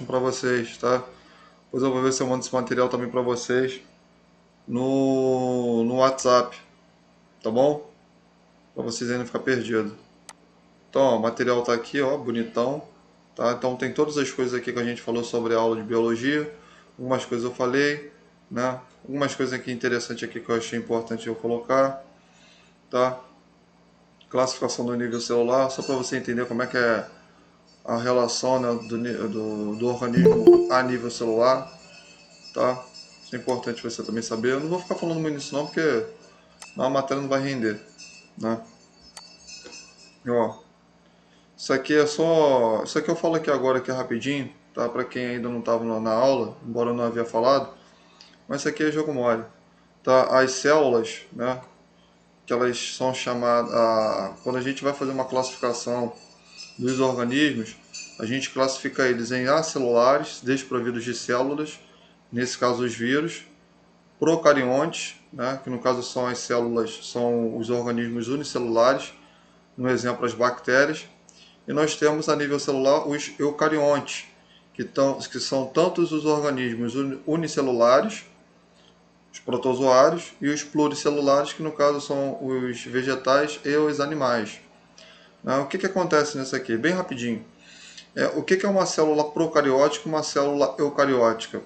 para vocês, tá? Depois eu vou ver se eu mando esse material também para vocês no WhatsApp, tá bom? Para vocês aí não ficar perdidos. Então, ó, o material tá aqui, ó, bonitão, tá? Então tem todas as coisas aqui que a gente falou sobre a aula de biologia. Algumas coisas eu falei, né? Algumas coisas aqui interessantes aqui que eu achei importante eu colocar, tá? Classificação do nível celular, só para você entender como é que é a relação, né, do organismo a nível celular, tá? Isso é importante você também saber. Eu não vou ficar falando muito nisso não, porque a matéria não vai render, né? E, ó, isso aqui é só... Isso aqui eu falo aqui agora, aqui rapidinho, tá? Para quem ainda não estava na aula, embora eu não havia falado. Mas isso aqui é jogo mole, tá? As células, né? Que elas são chamadas... Quando a gente vai fazer uma classificação dos organismos, a gente classifica eles em acelulares, desprovidos de células, nesse caso os vírus, procariontes, né, que no caso são as células, são os organismos unicelulares, no exemplo as bactérias, e nós temos a nível celular os eucariontes, que são tantos os organismos unicelulares, os protozoários, e os pluricelulares, que no caso são os vegetais e os animais. O que acontece nisso aqui? Bem rapidinho. O que é uma célula procariótica e uma célula eucariótica?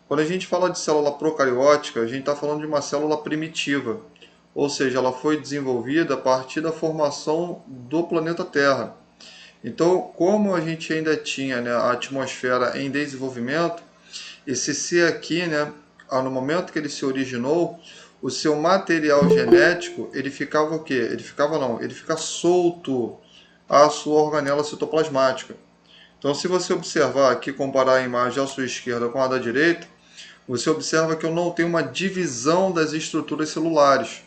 Quando a gente fala de célula procariótica, a gente está falando de uma célula primitiva, ou seja, ela foi desenvolvida a partir da formação do planeta Terra. Então, como a gente ainda tinha, né, a atmosfera em desenvolvimento, esse ser aqui, né, no momento que ele se originou, o seu material genético, ele ficava o quê? Ele fica solto à sua organela citoplasmática. Então, se você observar aqui, comparar a imagem à sua esquerda com a da direita, você observa que eu não tenho uma divisão das estruturas celulares.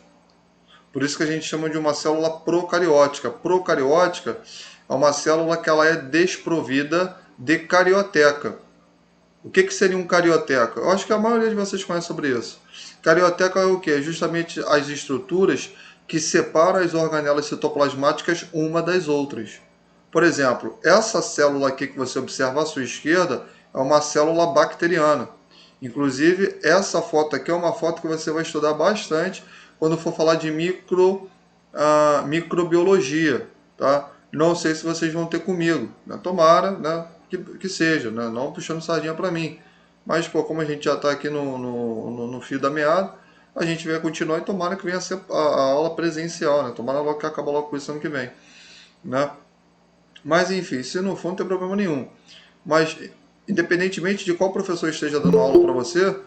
Por isso que a gente chama de uma célula procariótica. Procariótica é uma célula que ela é desprovida de carioteca. O que seria um carioteca? Eu acho que a maioria de vocês conhece sobre isso. Carioteca é o que? É justamente as estruturas que separam as organelas citoplasmáticas uma das outras. Por exemplo, essa célula aqui que você observa à sua esquerda é uma célula bacteriana. Inclusive, essa foto aqui é uma foto que você vai estudar bastante quando for falar de microbiologia, tá? Não sei se vocês vão ter comigo, né? Tomara, né, que seja, né? Não puxando sardinha para mim. Mas, pô, como a gente já está aqui no fio da meada, a gente vai continuar e tomara que venha a ser a aula presencial, né? Tomara logo que acabe logo com isso ano que vem, né? Mas, enfim, se não for, não tem problema nenhum. Mas, independentemente de qual professor esteja dando aula para você,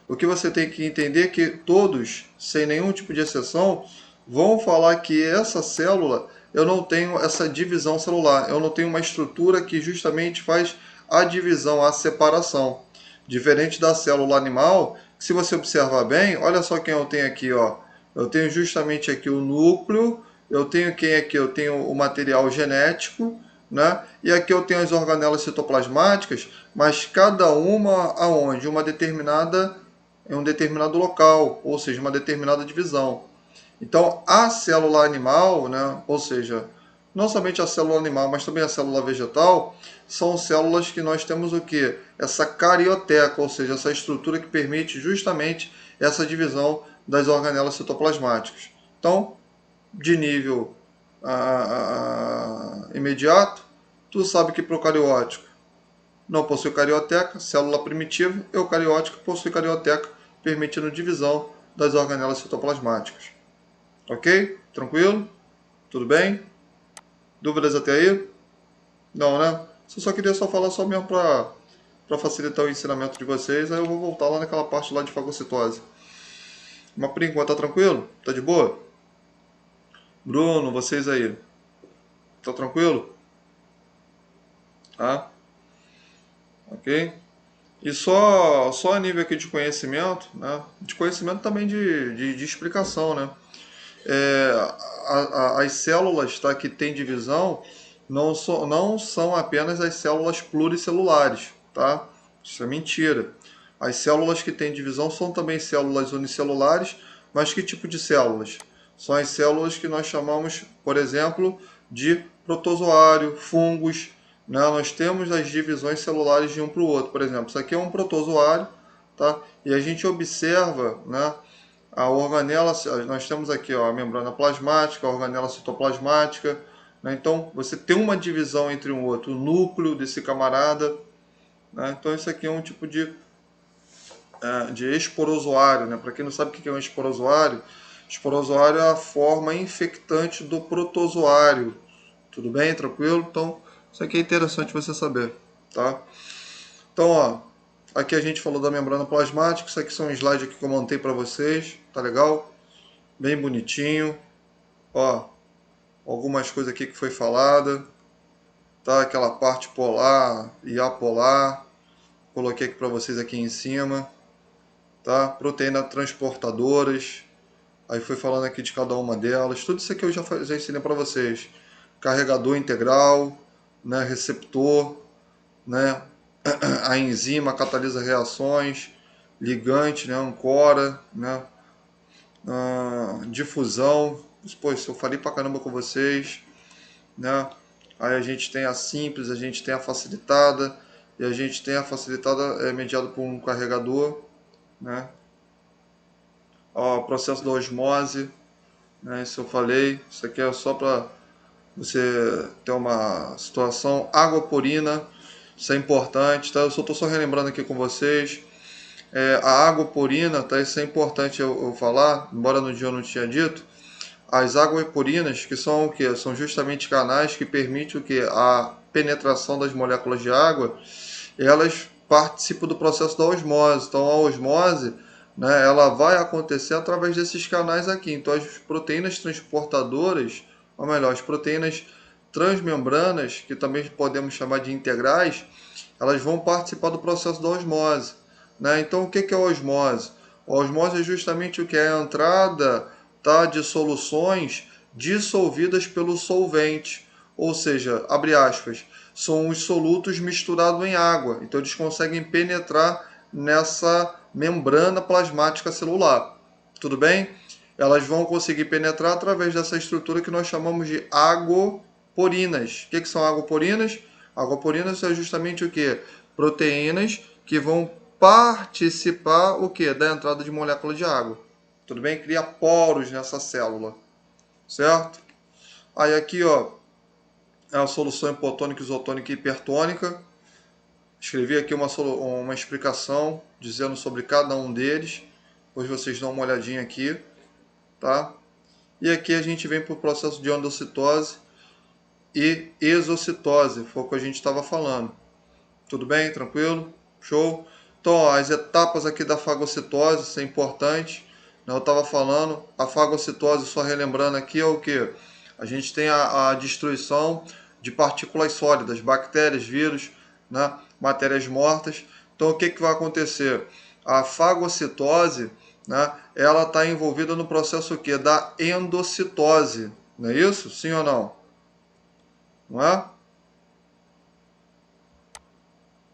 o que você tem que entender é que todos, sem nenhum tipo de exceção, vão falar que essa célula, eu não tenho essa divisão celular, eu não tenho uma estrutura que justamente faz a divisão, a separação. Diferente da célula animal, que se você observar bem, olha só quem eu tenho aqui, ó. Eu tenho justamente aqui o núcleo, eu tenho quem aqui? Eu tenho o material genético, né? E aqui eu tenho as organelas citoplasmáticas, mas cada uma aonde? Uma determinada em um determinado local, ou seja, uma determinada divisão. Então, a célula animal, né, ou seja, não somente a célula animal, mas também a célula vegetal, são células que nós temos o que? Essa carioteca, ou seja, essa estrutura que permite justamente essa divisão das organelas citoplasmáticas. Então, de nível imediato, tu sabe que procariótico não possui carioteca, célula primitiva, eucariótica possui carioteca, permitindo divisão das organelas citoplasmáticas. Ok? Tranquilo? Tudo bem? Dúvidas até aí? Não, né? Eu só queria falar só mesmo para facilitar o ensinamento de vocês, aí eu vou voltar lá naquela parte lá de fagocitose. Mas por enquanto tá tranquilo? Tá de boa? Bruno, vocês aí. Tá tranquilo? Tá? Ok? E só a nível aqui de conhecimento, né? De conhecimento também de explicação, né? As células, tá, que têm divisão não são apenas as células pluricelulares, tá? Isso é mentira. As células que têm divisão são também células unicelulares, mas que tipo de células? São as células que nós chamamos, por exemplo, de protozoário, fungos, né, nós temos as divisões celulares de um para o outro. Por exemplo, isso aqui é um protozoário, tá? E a gente observa, né, a organela, nós temos aqui, ó, a membrana plasmática, a organela citoplasmática, né? Então, você tem uma divisão entre um outro, o núcleo desse camarada, né? Então, isso aqui é um tipo de esporozoário, né? Para quem não sabe o que é um esporozoário é a forma infectante do protozoário. Tudo bem? Tranquilo? Então, isso aqui é interessante você saber, tá? Então, ó, aqui a gente falou da membrana plasmática, isso aqui são um slide aqui que eu montei para vocês, tá legal? Bem bonitinho. Ó, algumas coisas aqui que foi falada, tá? Aquela parte polar e apolar, coloquei aqui para vocês aqui em cima, tá? Proteína transportadoras, aí foi falando aqui de cada uma delas. Tudo isso aqui eu já ensinei para vocês. Carregador integral, né? Receptor, né? A enzima catalisa reações, ligante, né? Ancora, né? Difusão. Pô, isso eu falei pra caramba com vocês, né? Aí a gente tem a simples, a gente tem a facilitada, e a gente tem a facilitada mediada por um carregador, né? Ó, o processo da osmose, né? Isso eu falei, isso aqui é só para você ter uma situação. Água purina, isso é importante, tá? Eu só estou só relembrando aqui com vocês. A água purina, tá? Isso é importante eu falar, embora no dia eu não tinha dito. As aguapurinas, que são o que? São justamente canais que permitem o que? A penetração das moléculas de água, elas participam do processo da osmose. Então a osmose, né, ela vai acontecer através desses canais aqui. Então as proteínas transportadoras, ou melhor, as proteínas transmembranas, que também podemos chamar de integrais, elas vão participar do processo da osmose, né? Então o que é a osmose? A osmose é justamente o que é a entrada, tá, de soluções dissolvidas pelo solvente, ou seja, abre aspas, são os solutos misturados em água. Então eles conseguem penetrar nessa membrana plasmática celular. Tudo bem? Elas vão conseguir penetrar através dessa estrutura que nós chamamos de aguaporinas. O que são aguaporinas? Aguaporinas é justamente o que? Proteínas que vão participar o que? Da entrada de molécula de água. Tudo bem? Cria poros nessa célula, certo? Aí aqui, ó, é a solução hipotônica, isotônica e hipertônica. Escrevi aqui uma explicação dizendo sobre cada um deles. Depois vocês dão uma olhadinha aqui, tá? E aqui a gente vem para o processo de endocitose e exocitose, foi o que a gente estava falando. Tudo bem? Tranquilo? Show? Então, ó, as etapas aqui da fagocitose, isso é importante. Eu estava falando, a fagocitose, só relembrando aqui, é o que? A gente tem a destruição de partículas sólidas, bactérias, vírus, né? Matérias mortas. Então, o que, que vai acontecer? A fagocitose, né? Ela está envolvida no processo o quê? Da endocitose. Não é isso? Sim ou não? Não é?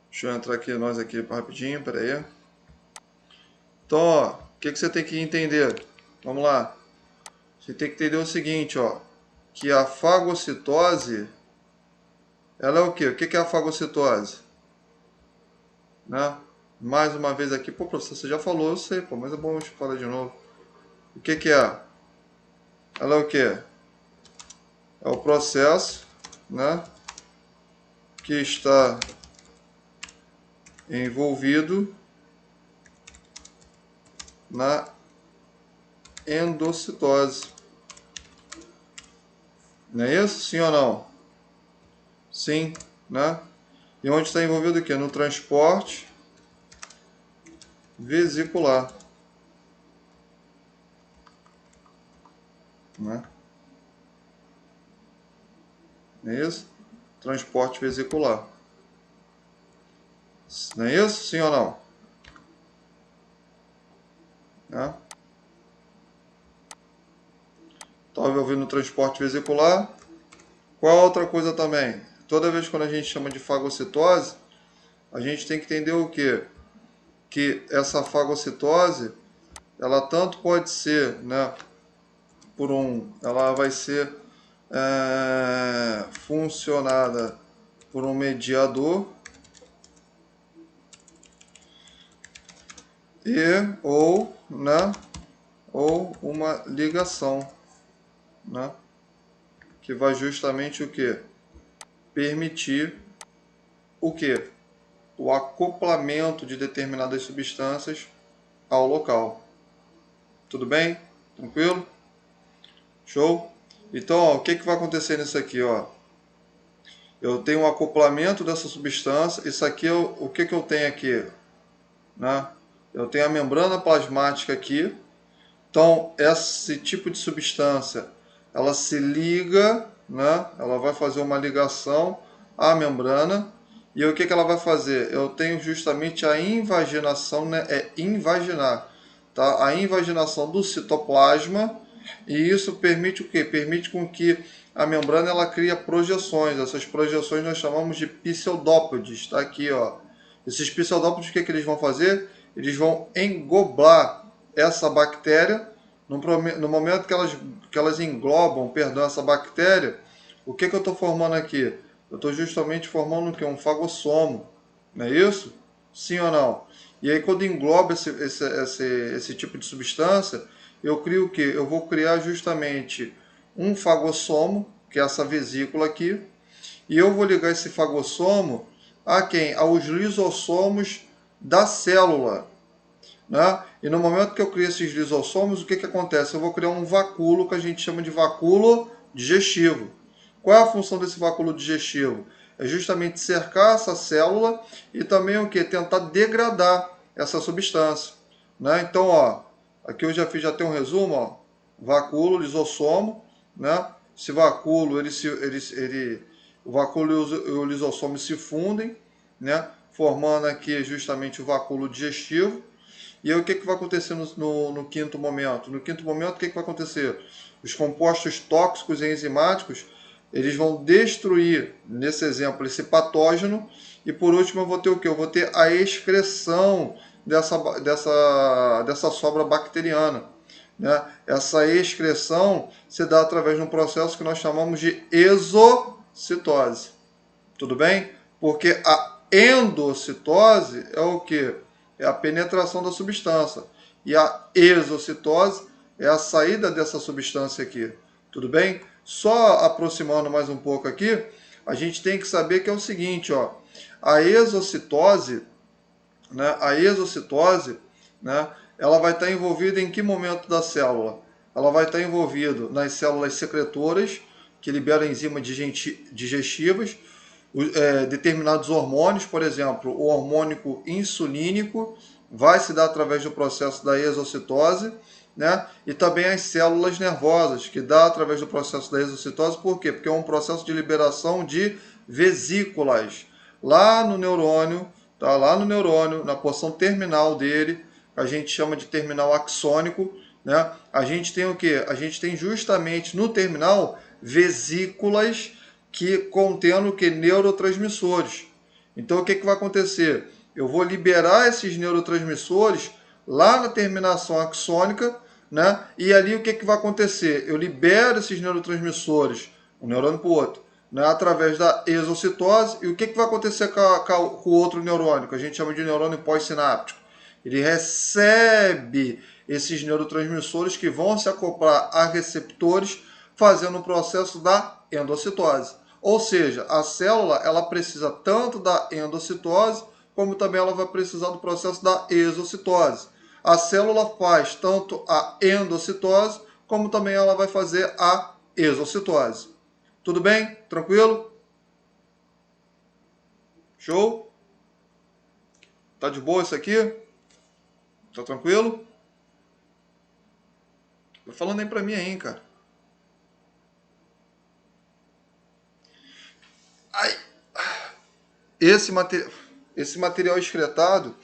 Deixa eu entrar aqui, nós aqui rapidinho, pera aí. Então, ó, o que você tem que entender? Vamos lá. Você tem que entender o seguinte, ó, que a fagocitose, ela é o quê? O que é a fagocitose? Né? Mais uma vez aqui, pô, professor, você já falou, eu sei, pô, mas é bom a gente falar de novo. O que é? Ela é o quê? É o processo, né, que está envolvido na endocitose. Não é isso? Sim ou não? Sim, né? E onde está envolvido o quê? No transporte vesicular, né? Não é isso? Transporte vesicular. Não é isso? Sim ou não? Né? Está envolvido no transporte vesicular. Qual outra coisa também? Toda vez quando a gente chama de fagocitose, a gente tem que entender o quê? Que essa fagocitose, ela tanto pode ser, né, ela vai ser funcionada por um mediador ou uma ligação, né? Que vai justamente o que? Permitir o que? O acoplamento de determinadas substâncias ao local. Tudo bem? Tranquilo? Show? Então, ó, o que vai acontecer nisso aqui? Ó? Eu tenho um acoplamento dessa substância. Isso aqui, o que eu tenho aqui? Né? Eu tenho a membrana plasmática aqui. Então, esse tipo de substância, ela se liga, né? Ela vai fazer uma ligação à membrana. E o que ela vai fazer? Eu tenho justamente a invaginação, né? É invaginar, tá? A invaginação do citoplasma. E isso permite o quê? Permite com que a membrana ela cria projeções. Essas projeções nós chamamos de pseudópodes. Tá aqui, ó. Esses pseudópodes, o que eles vão fazer? Eles vão englobar essa bactéria. No momento que elas englobam, perdão, essa bactéria, o que eu estou formando aqui? Eu estou justamente formando o quê? Um fagossomo. Não é isso? Sim ou não? E aí, quando engloba esse tipo de substância, eu crio o quê? Eu vou criar justamente um fagossomo, que é essa vesícula aqui, e eu vou ligar esse fagossomo a quem? Aos lisossomos da célula. Né? E no momento que eu crio esses lisossomos, o que acontece? Eu vou criar um vacúolo que a gente chama de vacúolo digestivo. Qual é a função desse vacúolo digestivo? É justamente cercar essa célula e também o que? Tentar degradar essa substância. Né? Então, ó, aqui eu já tenho um resumo, ó, vacúolo, lisossomo, né? Esse vacúolo, o vacúolo e o lisossomo se fundem, né? Formando aqui justamente o vacúolo digestivo. E aí o que vai acontecer no quinto momento? No quinto momento, o que vai acontecer? Os compostos tóxicos e enzimáticos, eles vão destruir, nesse exemplo, esse patógeno. E por último, eu vou ter o quê? Eu vou ter a excreção dessa sobra bacteriana. Né? Essa excreção se dá através de um processo que nós chamamos de exocitose. Tudo bem? Porque a endocitose é o que? É a penetração da substância. E a exocitose é a saída dessa substância aqui. Tudo bem? Só aproximando mais um pouco aqui, a gente tem que saber que é o seguinte, ó. A exocitose, né? A exocitose, né? Ela vai estar envolvida em que momento da célula? Ela vai estar envolvida nas células secretoras, que liberam enzimas digestivas, determinados hormônios, por exemplo, o hormônio insulínico vai se dar através do processo da exocitose, né? E também as células nervosas, que dá através do processo da exocitose, por quê? Porque é um processo de liberação de vesículas. Lá no neurônio, tá? Lá no neurônio, na porção terminal dele, a gente chama de terminal axônico, né? A gente tem o quê? A gente tem justamente no terminal vesículas que contendo o que? Neurotransmissores. Então o que vai acontecer? Eu vou liberar esses neurotransmissores lá na terminação axônica, né? E ali o que vai acontecer? Eu libero esses neurotransmissores, um neurônio para o outro, né? Através da exocitose. E o que vai acontecer com o outro neurônio, que a gente chama de neurônio pós-sináptico? Ele recebe esses neurotransmissores que vão se acoplar a receptores, fazendo o processo da endocitose. Ou seja, a célula ela precisa tanto da endocitose, como também ela vai precisar do processo da exocitose. A célula faz tanto a endocitose, como também ela vai fazer a exocitose. Tudo bem? Tranquilo? Show? Tá de boa isso aqui? Tá tranquilo? Tô falando aí pra mim aí, cara. Ai. Esse material excretado,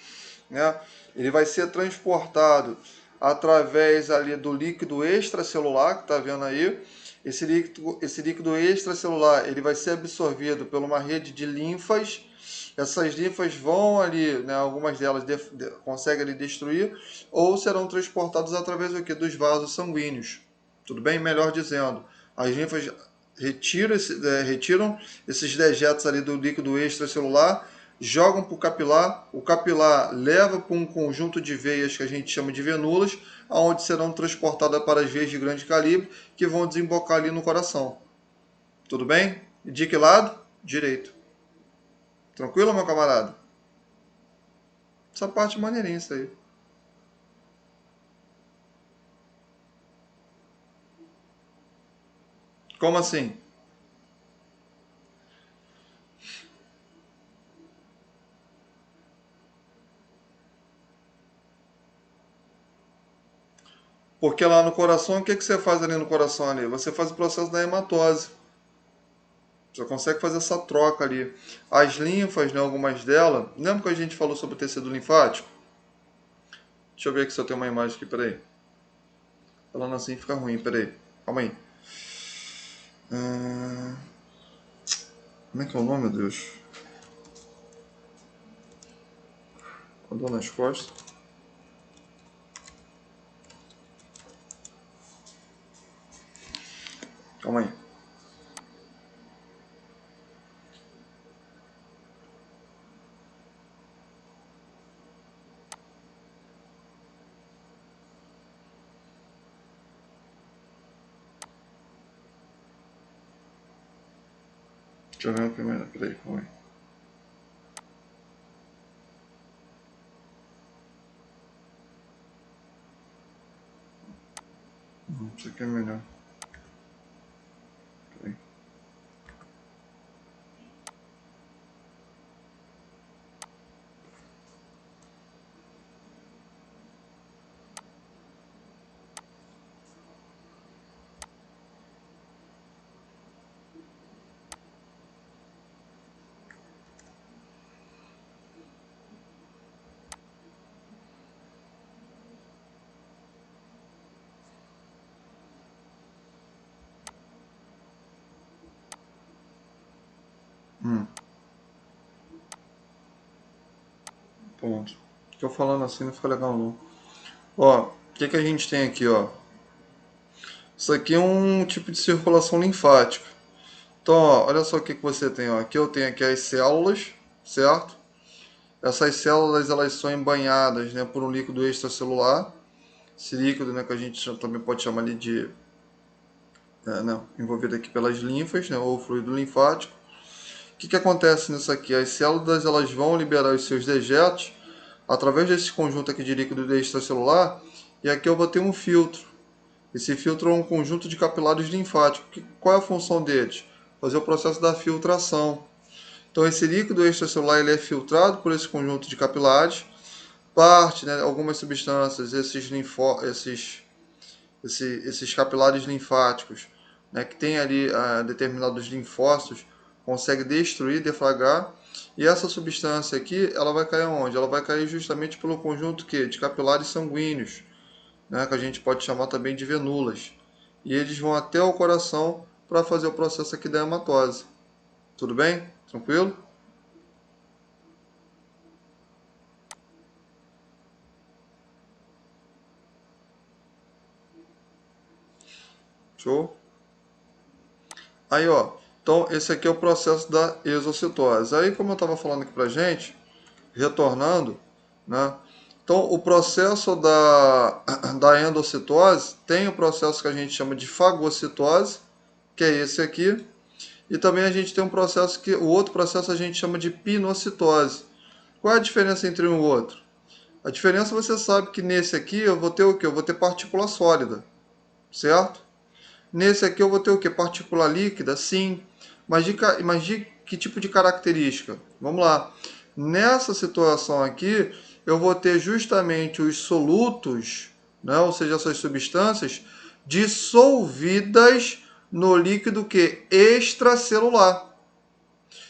né, ele vai ser transportado através ali do líquido extracelular, que está vendo aí. Esse líquido extracelular ele vai ser absorvido por uma rede de linfas. Essas linfas vão ali, né, algumas delas conseguem ali destruir, ou serão transportadas através do quê? Dos vasos sanguíneos. Tudo bem? Melhor dizendo, as linfas retiram esses dejetos ali do líquido extracelular, jogam para o capilar leva para um conjunto de veias que a gente chama de venulas, aonde serão transportadas para as veias de grande calibre, que vão desembocar ali no coração. Tudo bem? De que lado? Direito. Tranquilo, meu camarada? Essa parte maneirinha, isso aí. Como assim? Porque lá no coração, o que você faz ali no coração ali? Você faz o processo da hematose. Você consegue fazer essa troca ali. As linfas, né, algumas delas. Lembra que a gente falou sobre o tecido linfático? Deixa eu ver aqui se eu tenho uma imagem aqui, peraí. Falando assim fica ruim, peraí. Calma aí. Como é que é o nome, meu Deus? A dor nas costas. Calma aí. Deixa eu ver a primeira, peraí, calma aí. Isso aqui é melhor. Peraí. Pronto. Tô falando assim, não fica legal não. Ó, o que a gente tem aqui, ó? Isso aqui é um tipo de circulação linfática. Então, ó, olha só o que você tem, ó. Aqui eu tenho aqui as células, certo? Essas células, elas são embanhadas, né, por um líquido extracelular. Esse líquido, né, que a gente também pode chamar ali de né, envolvido aqui pelas linfas, né, ou fluido linfático. O que acontece nisso aqui? As células, elas vão liberar os seus dejetos através desse conjunto aqui de líquido extracelular, e aqui eu vou ter um filtro. Esse filtro é um conjunto de capilares linfáticos. Qual é a função deles? Fazer o processo da filtração. Então esse líquido extracelular ele é filtrado por esse conjunto de capilares, parte, né, algumas substâncias, esses capilares linfáticos, né, que tem ali determinados linfócitos, consegue destruir, deflagrar, e essa substância aqui, ela vai cair onde? Ela vai cair justamente pelo conjunto de capilares sanguíneos, né, que a gente pode chamar também de venulas. E eles vão até o coração para fazer o processo aqui da hematose. Tudo bem? Tranquilo? Show? Aí, ó. Então, esse aqui é o processo da exocitose. Aí, como eu estava falando aqui pra gente, retornando, né? Então, o processo da endocitose tem o processo que a gente chama de fagocitose, que é esse aqui, e também a gente tem um processo que o outro processo a gente chama de pinocitose. Qual é a diferença entre um e o outro? A diferença você sabe que nesse aqui eu vou ter o que? Eu vou ter partícula sólida, certo? Nesse aqui eu vou ter o que? Partícula líquida? Sim. Mas de que tipo de característica? Vamos lá. Nessa situação aqui, eu vou ter justamente os solutos, né? Ou seja, essas substâncias dissolvidas no líquido que extracelular.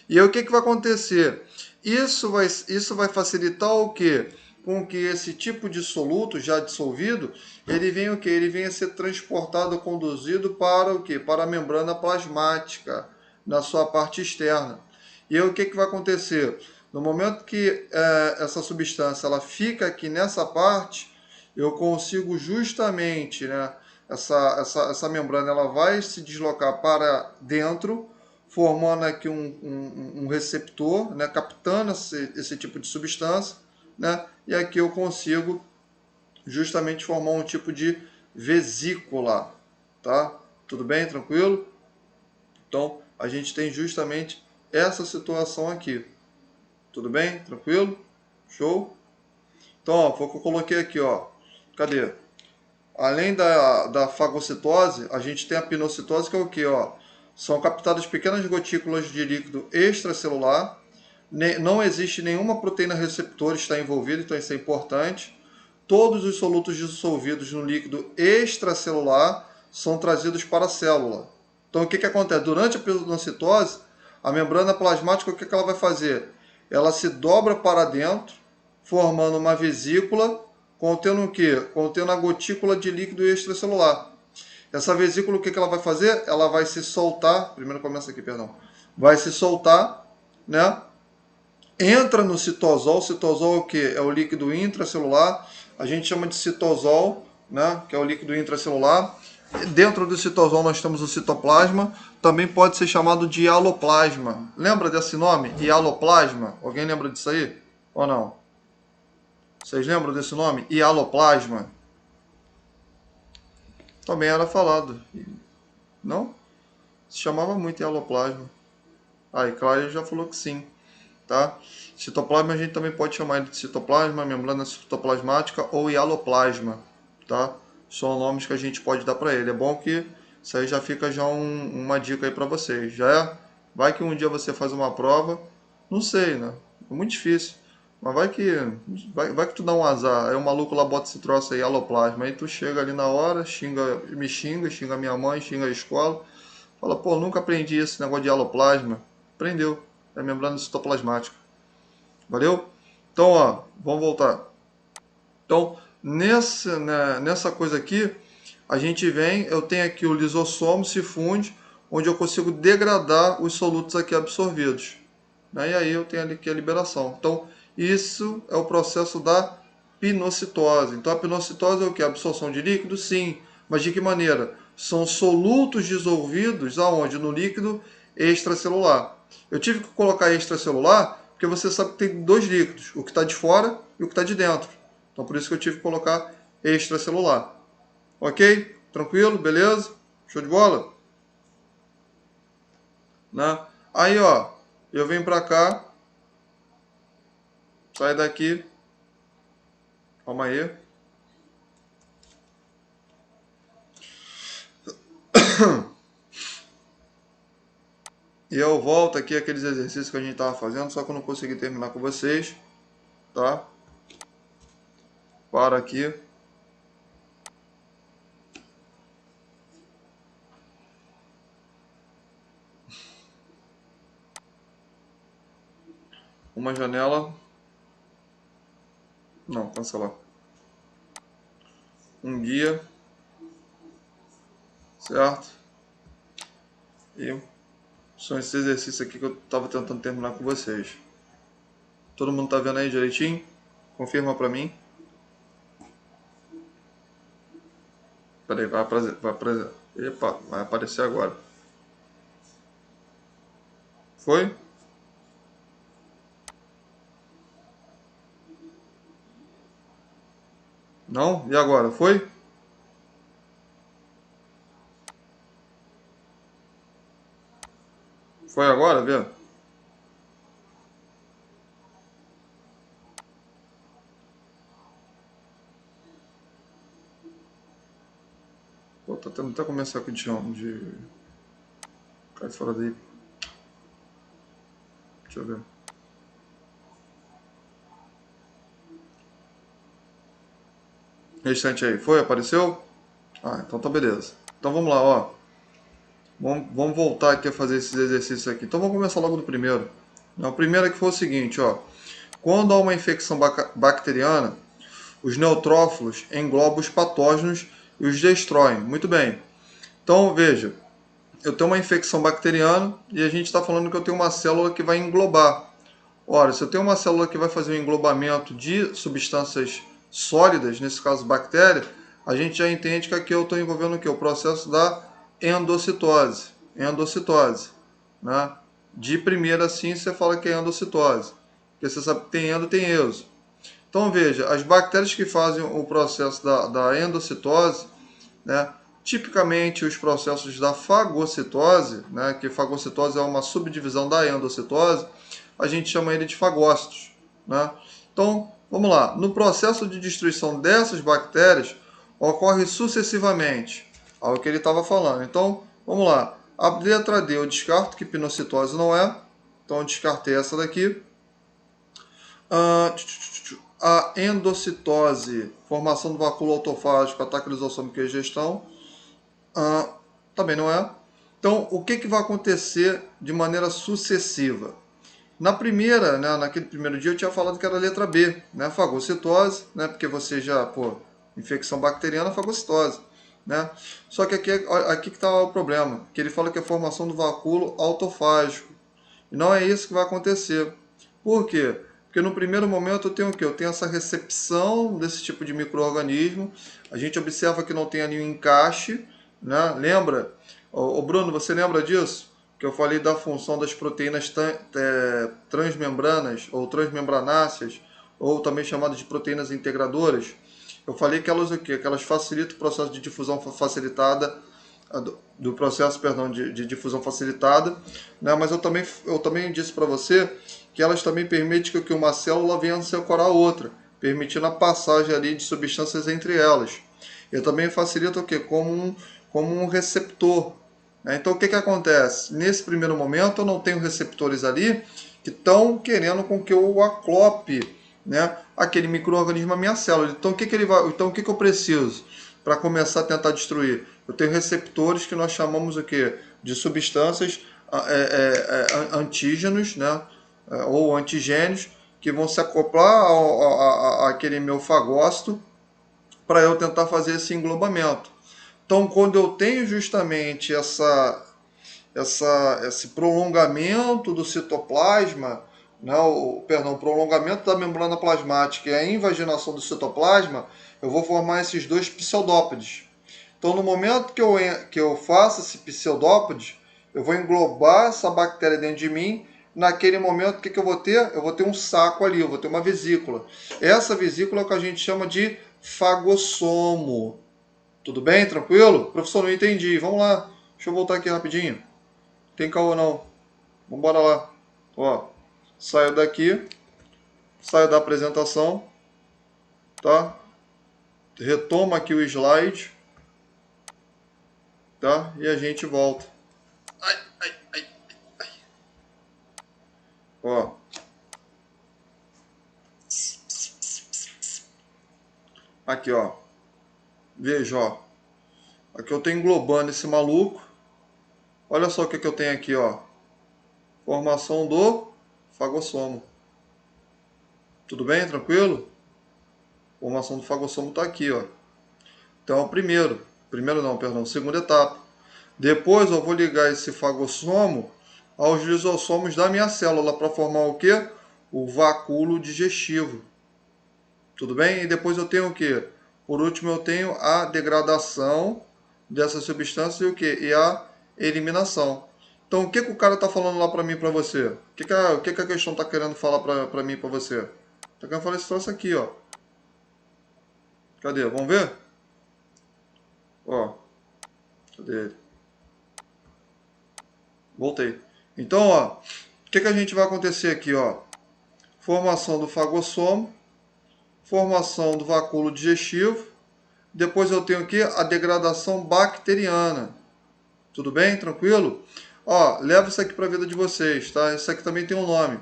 E aí o que vai acontecer? Isso vai facilitar o quê? Com que esse tipo de soluto já dissolvido, ele venha o quê? Ele venha ser transportado, conduzido para o quê? Para a membrana plasmática, na sua parte externa. E aí o que vai acontecer? No momento que essa substância ela fica aqui nessa parte, eu consigo justamente, né, essa membrana ela vai se deslocar para dentro, formando aqui um receptor, né, captando esse tipo de substância, né, e aqui eu consigo justamente formar um tipo de vesícula, tá? Tudo bem? Tranquilo? Então, a gente tem justamente essa situação aqui. Tudo bem? Tranquilo? Show? Então, ó, foi o que eu coloquei aqui, ó. Cadê? Além da fagocitose, a gente tem a pinocitose, que é o que? Ó? São captadas pequenas gotículas de líquido extracelular. Não existe nenhuma proteína receptora está envolvida, então isso é importante. Todos os solutos dissolvidos no líquido extracelular são trazidos para a célula. Então, o que acontece? Durante a pinocitose, a membrana plasmática, o que ela vai fazer? Ela se dobra para dentro, formando uma vesícula, contendo o quê? Contendo a gotícula de líquido extracelular. Essa vesícula, o que ela vai fazer? Ela vai se soltar, primeiro começa aqui, perdão, vai se soltar, né? Entra no citosol. O citosol é o que? É o líquido intracelular. A gente chama de citosol, né? Que é o líquido intracelular. Dentro do citosol nós temos o citoplasma. Também pode ser chamado de hialoplasma. Lembra desse nome? Hialoplasma? Alguém lembra disso aí? Ou não? Vocês lembram desse nome? Hialoplasma? Também era falado. Não? Se chamava muito hialoplasma. Aí, Cláudia já falou que sim. Tá? Citoplasma a gente também pode chamar de citoplasma, membrana citoplasmática ou hialoplasma, tá? São nomes que a gente pode dar para ele. É bom que isso aí já fica já uma dica aí para vocês. Já é? Vai que um dia você faz uma prova, não sei, né? É muito difícil. Mas vai que tu dá um azar. Aí o maluco lá bota esse troço aí, hialoplasma. Aí tu chega ali na hora, xinga minha mãe, xinga a escola. Fala, pô, nunca aprendi esse negócio de hialoplasma. Aprendeu. É membrana citoplasmática. Valeu? Então, ó, vamos voltar. Então, nessa coisa aqui, a gente vem, eu tenho aqui o lisossomo, se funde, onde eu consigo degradar os solutos aqui absorvidos. Né? E aí eu tenho aqui a liberação. Então, isso é o processo da pinocitose. Então, a pinocitose é o que? A absorção de líquido? Sim. Mas de que maneira? São solutos dissolvidos aonde? No líquido extracelular. Eu tive que colocar extracelular porque você sabe que tem dois líquidos, o que está de fora e o que está de dentro. Então, por isso que eu tive que colocar extracelular. Ok? Tranquilo? Beleza? Show de bola? Né? Aí, ó, eu venho para cá, sai daqui, calma aí. E eu volto aqui aqueles exercícios que a gente estava fazendo, só que eu não consegui terminar com vocês, tá? Para aqui. Uma janela. Não, cancelar. Um guia. Certo? E são esses exercícios aqui que eu estava tentando terminar com vocês. Todo mundo tá vendo aí direitinho? Confirma para mim. Peraí, vai aparecer agora. Foi? Não? E agora? Foi? Foi agora, vê? Pô, tá tentando até começar com o de... Cai fora daí. Deixa eu ver. Restante aí. Foi? Apareceu? Ah, então tá beleza. Então vamos lá, ó. Vamos voltar aqui a fazer esses exercícios aqui. Então vamos começar logo do primeiro. O primeiro aqui foi o seguinte, ó. Quando há uma infecção bacteriana, os neutrófilos englobam os patógenos e os destroem. Muito bem. Então veja, eu tenho uma infecção bacteriana e a gente está falando que eu tenho uma célula que vai englobar. Ora, se eu tenho uma célula que vai fazer um englobamento de substâncias sólidas, nesse caso bactéria, a gente já entende que aqui eu estou envolvendo o quê? O processo da endocitose. Endocitose, né? De primeira, assim, você fala que é endocitose. Porque você sabe que tem endo, tem exo. Então, veja, as bactérias que fazem o processo da endocitose, né? Tipicamente, os processos da fagocitose, né? Que fagocitose é uma subdivisão da endocitose, a gente chama ele de fagócitos, né? Então, vamos lá. No processo de destruição dessas bactérias, ocorre sucessivamente ao que ele estava falando. Então, vamos lá. A letra D eu descarto que pinocitose não é. Então, eu descartei essa daqui. A endocitose, formação do vacúolo autofágico, ataque lisossômico e egestão, também não é. Então, o que vai acontecer de maneira sucessiva? Na primeira, né, naquele primeiro dia eu tinha falado que era a letra B, né, fagocitose, né, porque você já, infecção bacteriana, fagocitose, né? Só que aqui que está o problema, que ele fala que é a formação do vacúolo autofágico. E não é isso que vai acontecer. Por quê? Porque no primeiro momento eu tenho o quê? Eu tenho essa recepção desse tipo de micro-organismo. A gente observa que não tem ali um encaixe, né? Lembra? Ô Bruno, você lembra disso? Que eu falei da função das proteínas transmembranas ou transmembranáceas, ou também chamadas de proteínas integradoras. Eu falei que elas o quê? Que elas facilitam o processo de difusão facilitada do processo, perdão, de difusão facilitada, né? Mas eu também disse para você que elas também permitem que uma célula venha a se ancorar a outra, permitindo a passagem ali de substâncias entre elas. E também facilita o quê? Como um receptor. Né? Então o que acontece? Nesse primeiro momento eu não tenho receptores ali que estão querendo com que eu aclope, né, aquele micro-organismo à minha célula. Então o que eu preciso para começar a tentar destruir? Eu tenho receptores que nós chamamos o quê? De substâncias antígenos, né? Ou antigênios, que vão se acoplar àquele meu fagócito para eu tentar fazer esse englobamento. Então, quando eu tenho justamente esse prolongamento do citoplasma, né, prolongamento da membrana plasmática e a invaginação do citoplasma, eu vou formar esses dois pseudópodes. Então, no momento que eu faço esse pseudópode, eu vou englobar essa bactéria dentro de mim. Naquele momento, o que eu vou ter? Eu vou ter um saco ali, eu vou ter uma vesícula. Essa vesícula é o que a gente chama de fagossomo. Tudo bem? Tranquilo? Professor, não entendi. Vamos lá. Deixa eu voltar aqui rapidinho. Tem caô não. Vamos embora lá. Ó, saio daqui, saio da apresentação, tá? Retoma aqui o slide, tá? E a gente volta. Ai, ai, ai, ai. Ó. Aqui, ó. Veja, ó. Aqui eu tenho englobando esse maluco. Olha só o que eu tenho aqui, ó. Formação do fagossomo. Tudo bem? Tranquilo? Formação do fagossomo tá aqui, ó. Então, o primeiro. Primeiro não, perdão. Segunda etapa. Depois eu vou ligar esse fagossomo aos lisossomos da minha célula para formar o quê? O vacúolo digestivo. Tudo bem? E depois eu tenho o quê? Por último, eu tenho a degradação dessa substância e o quê? E a eliminação. Então, o que o cara está falando lá para mim, para você? O que a questão está querendo falar para mim, para você? Está querendo falar esse troço aqui, ó. Cadê? Vamos ver? Ó, cadê ele? Voltei. Então, ó, o que a gente vai acontecer aqui, ó? Formação do fagossomo, formação do vacúolo digestivo, depois eu tenho aqui a degradação bacteriana. Tudo bem? Tranquilo? Ó, leva isso aqui para a vida de vocês, tá? Isso aqui também tem um nome.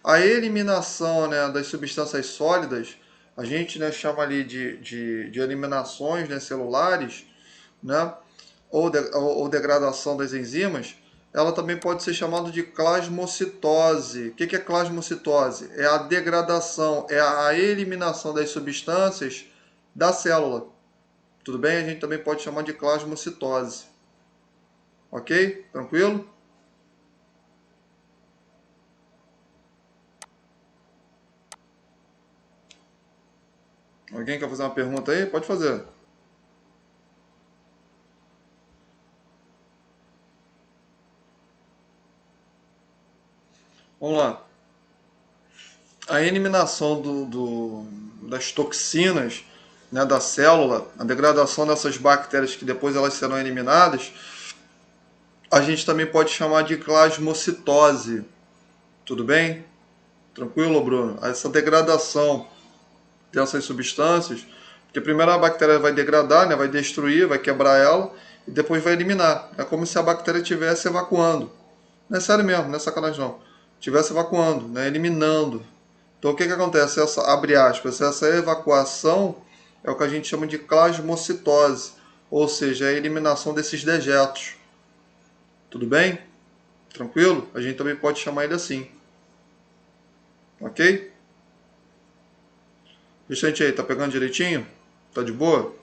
A eliminação, né, das substâncias sólidas, a gente, né, chama ali de eliminações, né, celulares, né, ou degradação das enzimas, ela também pode ser chamada de plasmocitose. O que é plasmocitose? É a degradação, é a eliminação das substâncias da célula. Tudo bem? A gente também pode chamar de plasmocitose. Ok? Tranquilo? Alguém quer fazer uma pergunta aí? Pode fazer. Vamos lá. A eliminação das toxinas, né, da célula, a degradação dessas bactérias que depois elas serão eliminadas, a gente também pode chamar de plasmocitose. Tudo bem? Tranquilo, Bruno? Essa degradação dessas substâncias, porque primeiro a bactéria vai degradar, né, vai destruir, vai quebrar ela e depois vai eliminar. É como se a bactéria estivesse evacuando. Não é sério mesmo, não é sacanagem não. Estivesse evacuando, né, eliminando. Então o que acontece? Essa, abre aspas, essa evacuação é o que a gente chama de plasmocitose, ou seja, a eliminação desses dejetos. Tudo bem? Tranquilo? A gente também pode chamar ele assim. Ok? Vicente aí, tá pegando direitinho? Tá de boa?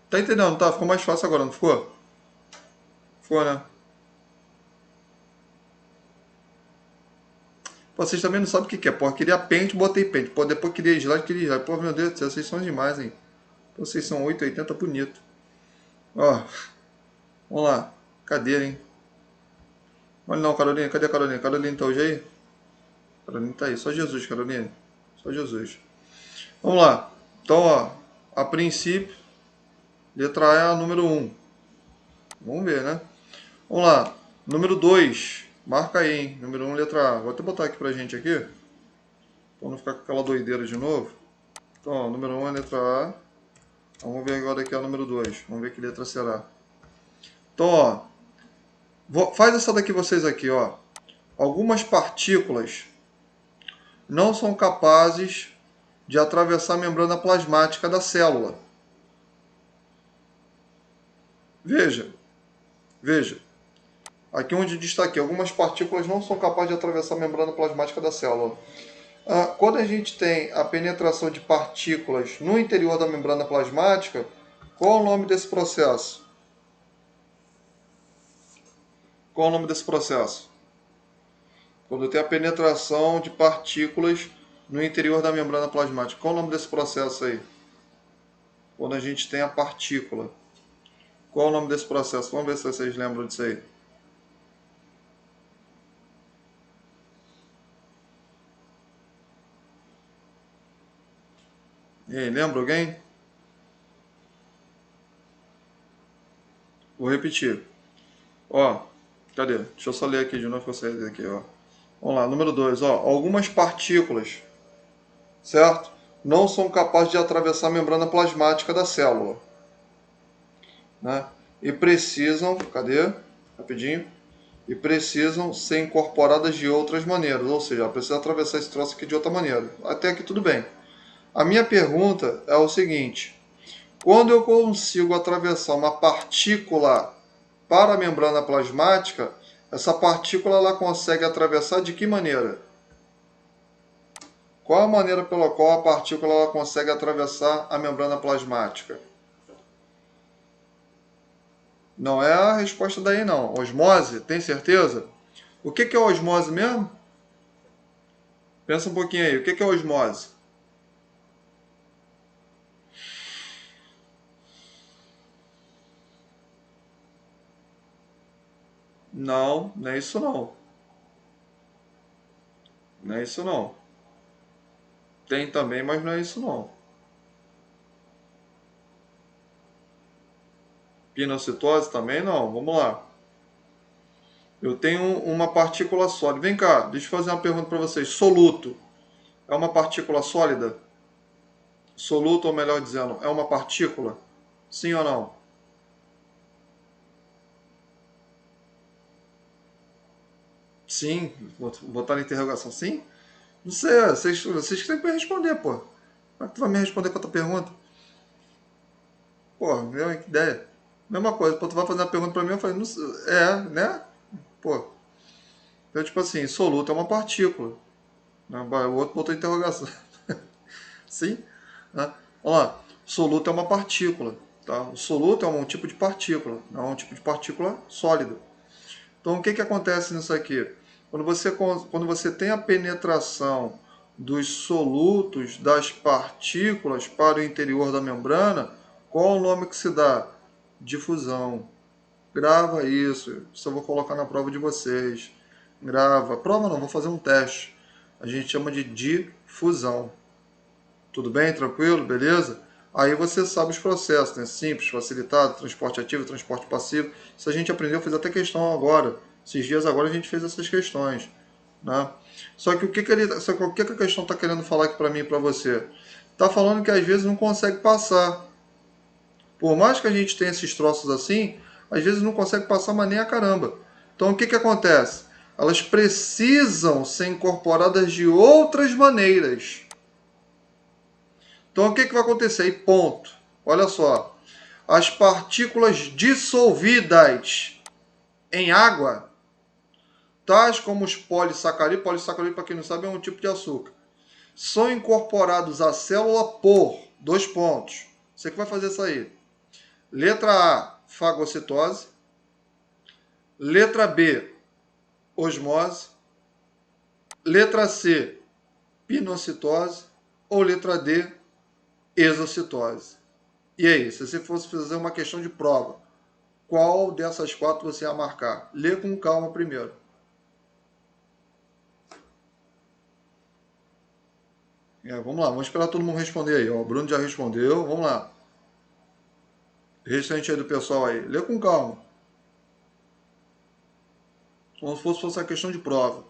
Tá entendendo, tá? Ficou mais fácil agora, não ficou? Ficou, né? Vocês também não sabem o que é. Pô, queria pente, botei pente. Pô, depois queria slide, queria slide. Pô, meu Deus do céu, vocês são demais, hein? Pô, vocês são 880 bonito. Ó, vamos lá. Cadeira, hein? Olha não, Carolina. Cadê a Carolina? Carolina tá hoje aí? Carolina tá aí. Só Jesus, Carolina. Só Jesus. Vamos lá. Então, ó. A princípio, letra A é a número 1. Vamos ver, né? Vamos lá. Número 2. Marca aí, hein? Número 1, letra A. Vou até botar aqui pra gente aqui. Pra não ficar com aquela doideira de novo. Então, ó, número 1 é a letra A. Vamos ver agora aqui a número 2. Vamos ver que letra será. Então, ó. Faz essa daqui vocês aqui, ó. Algumas partículas não são capazes de atravessar a membrana plasmática da célula. Veja, veja. Aqui onde destaquei, algumas partículas não são capazes de atravessar a membrana plasmática da célula. Quando a gente tem a penetração de partículas no interior da membrana plasmática, qual é o nome desse processo? Qual é o nome desse processo? Quando tem a penetração de partículas no interior da membrana plasmática. Qual é o nome desse processo aí? Quando a gente tem a partícula. Qual é o nome desse processo? Vamos ver se vocês lembram disso aí. E aí, lembra alguém? Vou repetir. Ó, cadê? Deixa eu só ler aqui de novo que eu saí daqui, ó. Vamos lá, número 2, ó. Algumas partículas, certo? Não são capazes de atravessar a membrana plasmática da célula, né? E precisam, cadê? Rapidinho. E precisam ser incorporadas de outras maneiras, ou seja, precisa atravessar esse troço aqui de outra maneira. Até aqui tudo bem. A minha pergunta é o seguinte: quando eu consigo atravessar uma partícula para a membrana plasmática, essa partícula ela consegue atravessar de que maneira? Qual a maneira pela qual a partícula ela consegue atravessar a membrana plasmática? Não é a resposta daí não. Osmose, tem certeza? O que é osmose mesmo? Pensa um pouquinho aí. O que é osmose? Não, não é isso não. Não é isso não. Tem também, mas não é isso não. Pinocitose também não. Vamos lá. Eu tenho uma partícula sólida. Vem cá, deixa eu fazer uma pergunta para vocês. Soluto é uma partícula sólida? Soluto, ou melhor dizendo, é uma partícula? Sim ou não? Sim. Vou botar na interrogação. Sim? Não sei, vocês que têm que me responder, pô. Como é que tu vai me responder com outra pergunta? Pô, meu, que ideia. Mesma coisa, pô, tu vai fazer uma pergunta pra mim, eu falei, não sei, né? Pô. Então, tipo assim, soluto é uma partícula. Né? O outro botou interrogação. Sim? Né? Olha lá, soluto é uma partícula. Tá? O soluto é um tipo de partícula, não é um tipo de partícula sólida. Então, o que, que acontece nisso aqui? Quando você tem a penetração dos solutos das partículas para o interior da membrana, qual o nome que se dá? Difusão. Grava isso. Isso eu vou colocar na prova de vocês. Grava. Prova não, vou fazer um teste. A gente chama de difusão. Tudo bem? Tranquilo? Beleza? Aí você sabe os processos, né? Simples, facilitado, transporte ativo, transporte passivo. Isso a gente aprendeu, fez até questão agora. Esses dias agora a gente fez essas questões, né? Só que o que a questão está querendo falar aqui para mim e para você? Está falando que às vezes não consegue passar. Por mais que a gente tenha esses troços assim, às vezes não consegue passar, mas nem a caramba. Então o que acontece? Elas precisam ser incorporadas de outras maneiras. Então o que vai acontecer? E ponto. Olha só. As partículas dissolvidas em água, tais como os polissacarídeos, para quem não sabe, é um tipo de açúcar, são incorporados à célula por dois pontos. Você que vai fazer isso aí. Letra A, fagocitose. Letra B, osmose. Letra C, pinocitose. Ou letra D, exocitose. E aí, se você fosse fazer uma questão de prova, qual dessas quatro você ia marcar? Lê com calma primeiro. Vamos lá, vamos esperar todo mundo responder aí. Ó, o Bruno já respondeu, vamos lá. Restante aí do pessoal aí. Lê com calma. Como se fosse uma questão de prova.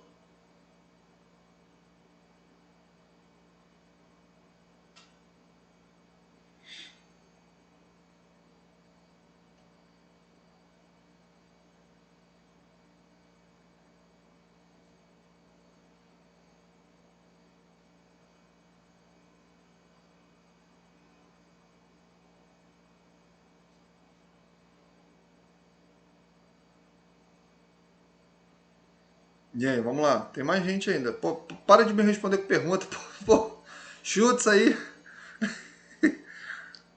E aí, vamos lá. Tem mais gente ainda. Pô, para de me responder com pergunta. Pô, chuta isso aí.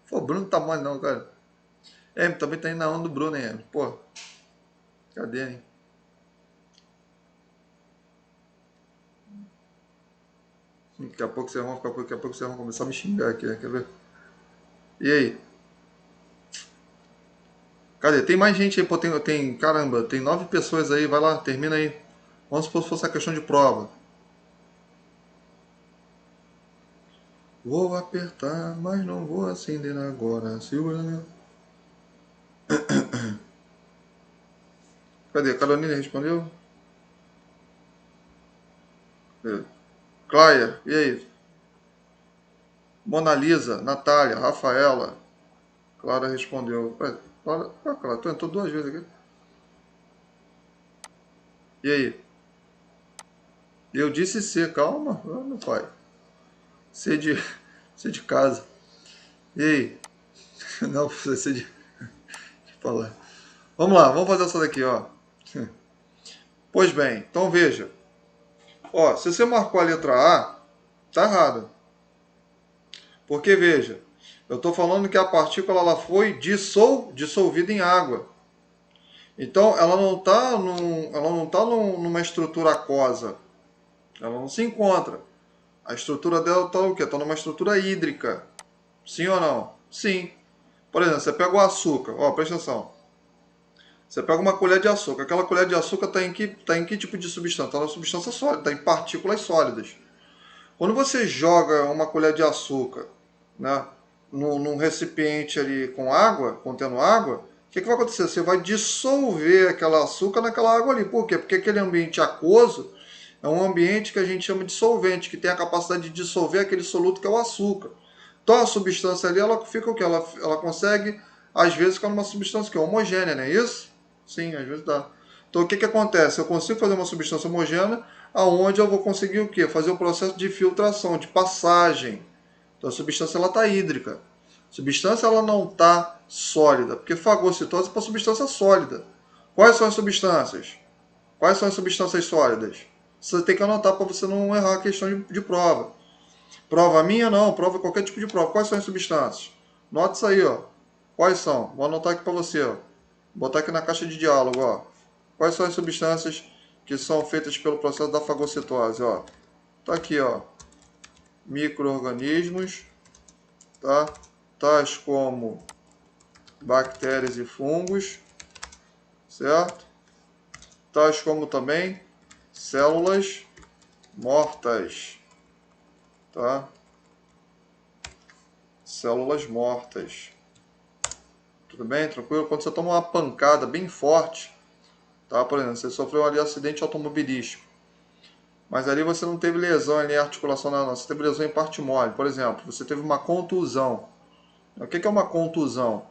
Pô, Bruno tá mole não, cara. Também tá indo na onda do Bruno, hein, Pô, cadê, hein? Daqui a pouco vocês vão começar a me xingar aqui, né? Quer ver? E aí? Cadê? Tem mais gente aí, pô, caramba, tem 9 pessoas aí, vai lá, termina aí. Vamos supor que fosse a questão de prova. Vou apertar, mas não vou acender agora. Segura, meu. Cadê? Carolina respondeu? Claia, e aí? Mona Lisa, Natália, Rafaela. Clara respondeu. Clara, tu entrou 2 vezes aqui. E aí? Eu disse C, calma, meu pai. C de, C de casa. E aí? Não, precisa ser de falar. Vamos lá, vamos fazer essa daqui, ó. Pois bem, então veja. Ó, se você marcou a letra A, tá errado. Porque veja, eu estou falando que a partícula ela foi dissolvida em água. Então ela não tá numa estrutura aquosa. Ela não se encontra. A estrutura dela está o quê? Está numa estrutura hídrica. Sim ou não? Sim. Por exemplo, você pega o açúcar. Ó, presta atenção. Você pega uma colher de açúcar. Aquela colher de açúcar tá em que tipo de substância? Está na substância sólida, está em partículas sólidas. Quando você joga uma colher de açúcar, né, num recipiente ali com água, contendo água, o que vai acontecer? Você vai dissolver aquela açúcar naquela água ali. Por quê? Porque aquele ambiente aquoso é um ambiente que a gente chama de solvente, que tem a capacidade de dissolver aquele soluto que é o açúcar. Então a substância ali, ela fica o quê? Ela consegue, às vezes, ficar numa substância que é homogênea, não é isso? Sim, às vezes dá. Então o que acontece? Eu consigo fazer uma substância homogênea, aonde eu vou conseguir o quê? Fazer o processo de filtração, de passagem. Então a substância ela está hídrica. A substância ela não está sólida, porque fagocitose é para substância sólida. Quais são as substâncias? Quais são as substâncias sólidas? Você tem que anotar para você não errar a questão de prova. Prova minha não, prova qualquer tipo de prova. Quais são as substâncias? Nota isso aí, ó. Quais são? Vou anotar aqui para você, ó. Vou botar aqui na caixa de diálogo, ó. Quais são as substâncias que são feitas pelo processo da fagocitose, ó? Tá aqui, ó. Micro-organismos, tá? Tais como bactérias e fungos, certo? Tais como também Células mortas, tá? Células mortas. Tudo bem? Tranquilo? Quando você toma uma pancada bem forte, tá? Por exemplo, você sofreu ali um acidente automobilístico, mas ali você não teve lesão ali em articulação, não. Você teve lesão em parte mole. Por exemplo, você teve uma contusão. O que é uma contusão?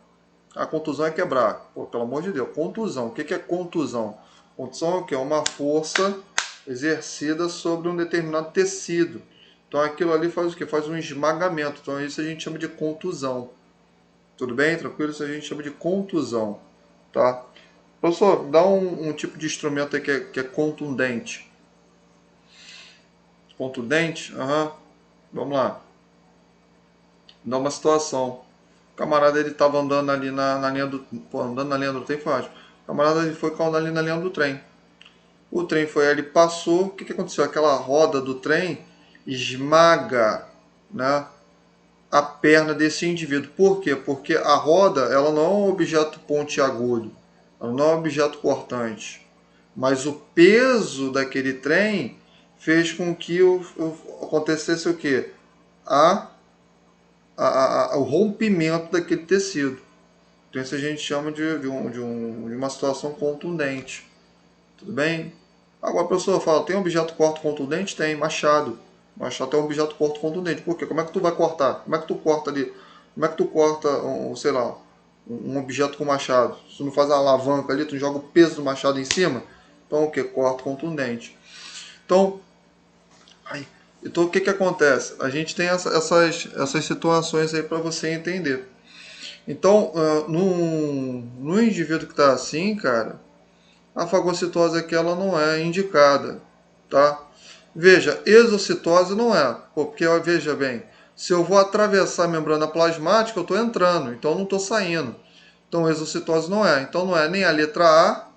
A contusão é quebrar. Pô, pelo amor de Deus, contusão. O que é contusão? Contusão é o quê? É uma força exercida sobre um determinado tecido. Então aquilo ali faz o quê? Faz um esmagamento. Então isso a gente chama de contusão. Tudo bem? Tranquilo? Isso a gente chama de contusão. Tá? Professor, dá um tipo de instrumento aí que é contundente. Contundente? Aham. Vamos lá. Dá uma situação. O camarada ele estava andando ali na linha do. Pô, andando na linha do trem foi ótimo. O camarada ele foi cair ali na linha do trem. O trem foi, ele passou. O que aconteceu? Aquela roda do trem esmaga, né, a perna desse indivíduo. Por quê? Porque a roda ela não é um objeto pontiagudo, ela não é um objeto cortante. Mas o peso daquele trem fez com que acontecesse o quê? A, o rompimento daquele tecido. Então isso a gente chama de uma situação contundente. Tudo bem? Agora a pessoa fala, tem objeto corto contundente? Tem, machado. Machado é um objeto corto contundente. Por quê? Como é que tu vai cortar? Como é que tu corta ali? Como é que tu corta, sei lá, um objeto com machado? Se tu não faz uma alavanca ali, tu joga o peso do machado em cima? Então o que? Corte contundente. Então, então o que acontece? A gente tem essas situações aí para você entender. Então, no indivíduo que está assim, cara, a fagocitose aqui ela não é indicada, tá? Veja, exocitose não é, porque veja bem, se eu vou atravessar a membrana plasmática, eu estou entrando, então eu não estou saindo. Então exocitose não é. Então não é nem a letra A,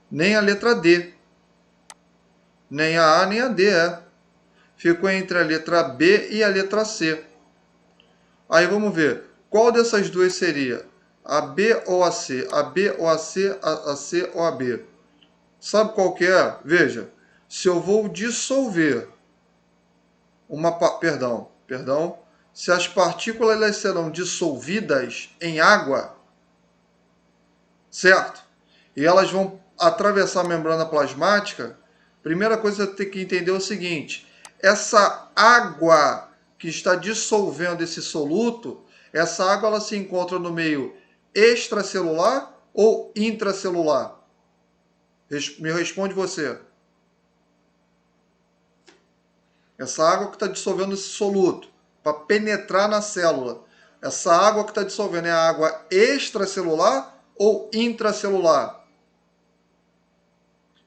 nem a letra D. Nem a nem a D é. Ficou entre a letra B e a letra C. Aí vamos ver, qual dessas duas seria? A B ou a C? A B ou a C? A C ou a B? Sabe qual que é? Veja, se eu vou dissolver perdão, se as partículas elas serão dissolvidas em água, certo? E elas vão atravessar a membrana plasmática, primeira coisa que você tem que entender é o seguinte, essa água que está dissolvendo esse soluto, essa água ela se encontra no meio extracelular ou intracelular? Me responde você. Essa água que está dissolvendo esse soluto para penetrar na célula. Essa água que está dissolvendo é a água extracelular ou intracelular?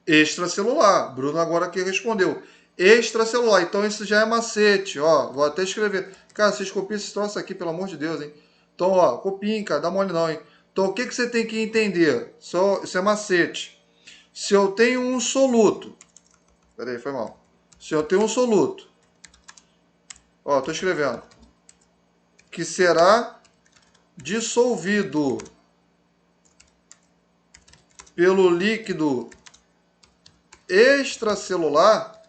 Extracelular. Bruno agora aqui respondeu. Extracelular. Então isso já é macete. Ó, vou até escrever. Cara, vocês copiam esse troço aqui, pelo amor de Deus, hein? Então, ó, copiem, cara, dá mole não, hein? Então o que você tem que entender? Isso é macete. Se eu tenho um soluto. Peraí, foi mal. Se eu tenho um soluto. Ó, tô escrevendo. Que será dissolvido pelo líquido extracelular,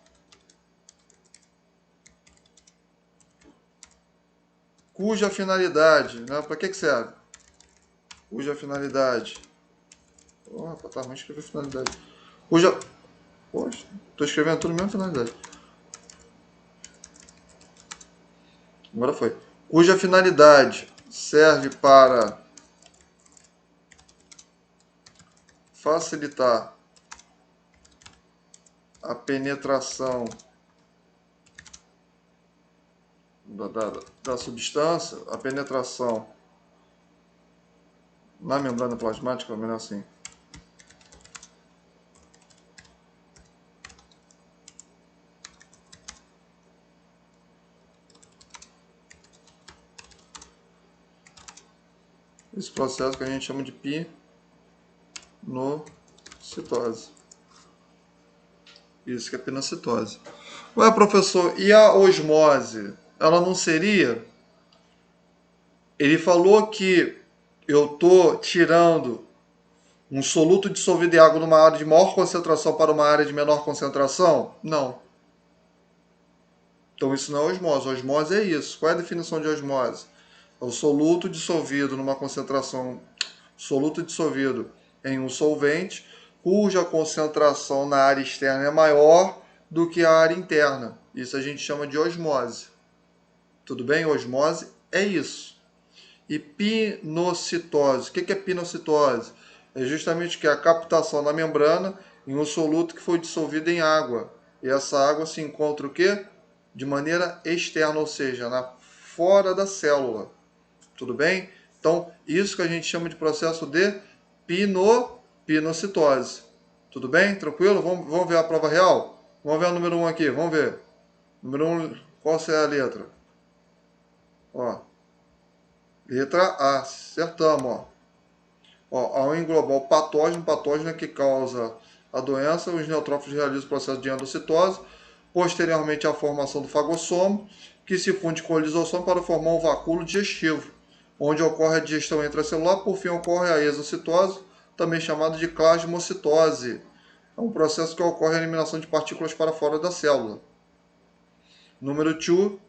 cuja finalidade, né? Para que serve? Cuja finalidade. Opa, tá ruim escrever finalidade. Cuja. Poxa, tô escrevendo tudo mesmo finalidade. Agora foi. Cuja finalidade serve para facilitar a penetração da substância, a penetração na membrana plasmática, melhor assim. Esse processo que a gente chama de pinocitose. Isso que é pinocitose. Ué, professor, e a osmose? Ela não seria? Ele falou que eu estou tirando Um soluto dissolvido em água numa área de maior concentração para uma área de menor concentração? Não. Então isso não é osmose. Osmose é isso. Qual é a definição de osmose? É o soluto dissolvido numa concentração, soluto dissolvido em um solvente, cuja concentração na área externa é maior do que a área interna. Isso a gente chama de osmose. Tudo bem? Osmose é isso. E pinocitose. O que é pinocitose? É justamente que a captação na membrana em um soluto que foi dissolvido em água. E essa água se encontra o quê? De maneira externa, ou seja, fora da célula. Tudo bem? Então, isso que a gente chama de processo de pinocitose. Tudo bem? Tranquilo? Vamos ver a prova real? Vamos ver o número 1 aqui, vamos ver. Número 1, qual é a letra? Ó, letra A, acertamos, ó. Ó, ao englobar o patógeno é que causa a doença, os neutrófilos realizam o processo de endocitose, posteriormente a formação do fagossomo, que se funde com o lisossomo para formar um vacúolo digestivo, onde ocorre a digestão intracelular, por fim ocorre a exocitose, também chamada de plasmocitose. É um processo que ocorre a eliminação de partículas para fora da célula. Número 2,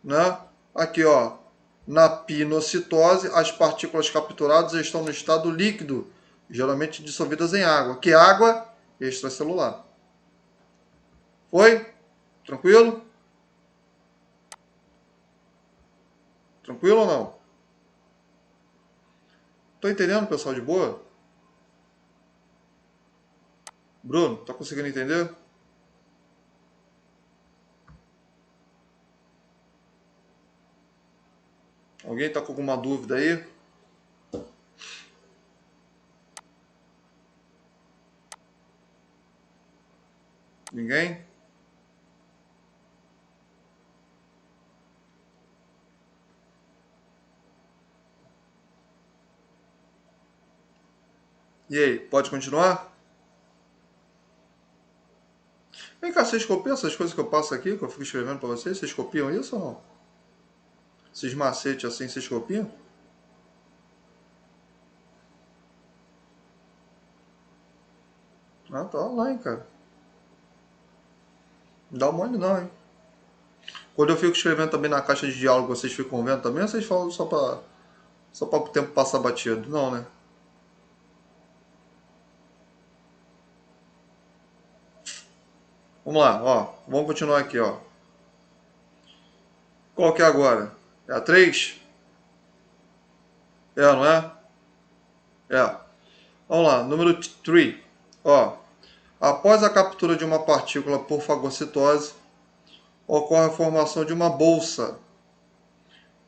né? Aqui, ó, na pinocitose, as partículas capturadas estão no estado líquido, geralmente dissolvidas em água. Que água? Extracelular. Foi? Tranquilo? Tranquilo ou não? Tô entendendo, pessoal, de boa? Bruno, tá conseguindo entender? Alguém tá com alguma dúvida aí? Ninguém? E aí, pode continuar? Vem cá, vocês copiam essas coisas que eu passo aqui, que eu fico escrevendo pra vocês? Vocês copiam isso ou não? Esses macetes assim, vocês copiam? Ah, tá online, cara. Não dá mole não, hein? Quando eu fico escrevendo também na caixa de diálogo, vocês ficam vendo também ou vocês falam só para o tempo passar batido? Não, né? Vamos lá, ó. Vamos continuar aqui, ó. Qual que é agora? É a 3? É, não é? É. Vamos lá, número 3. Ó. Após a captura de uma partícula por fagocitose, ocorre a formação de uma bolsa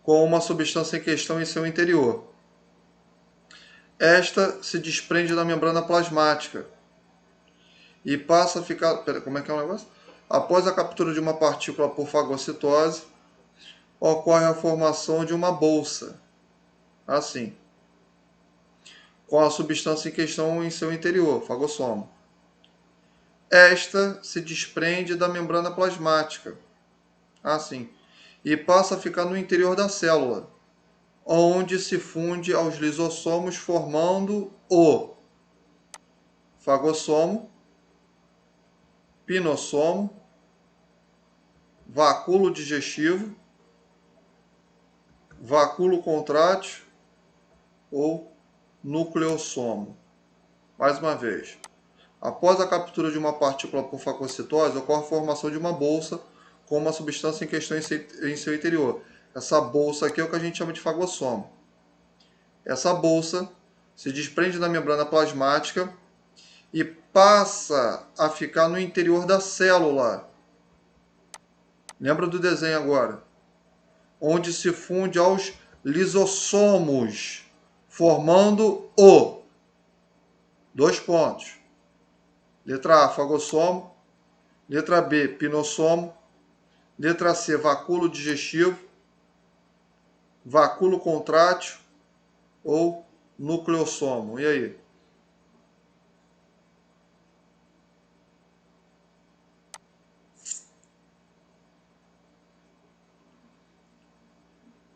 com uma substância em questão em seu interior. Esta se desprende da membrana plasmática e passa a ficar. Pera, como é que é o negócio? Após a captura de uma partícula por fagocitose, ocorre a formação de uma bolsa, assim, com a substância em questão em seu interior, fagossomo. Esta se desprende da membrana plasmática, assim, e passa a ficar no interior da célula, onde se funde aos lisossomos, formando o fagossomo, pinossomo, vacúolo digestivo, vacúolo contrátil ou nucleossomo. Mais uma vez, após a captura de uma partícula por fagocitose, ocorre a formação de uma bolsa com uma substância em questão em seu interior. Essa bolsa aqui é o que a gente chama de fagossomo. Essa bolsa se desprende da membrana plasmática e passa a ficar no interior da célula. Lembra do desenho agora? Onde se funde aos lisossomos, formando o. Dois pontos. Letra A, fagossomo. Letra B, pinossomo. Letra C, vacúolo digestivo. Vacúolo contrátil ou nucleossomo. E aí?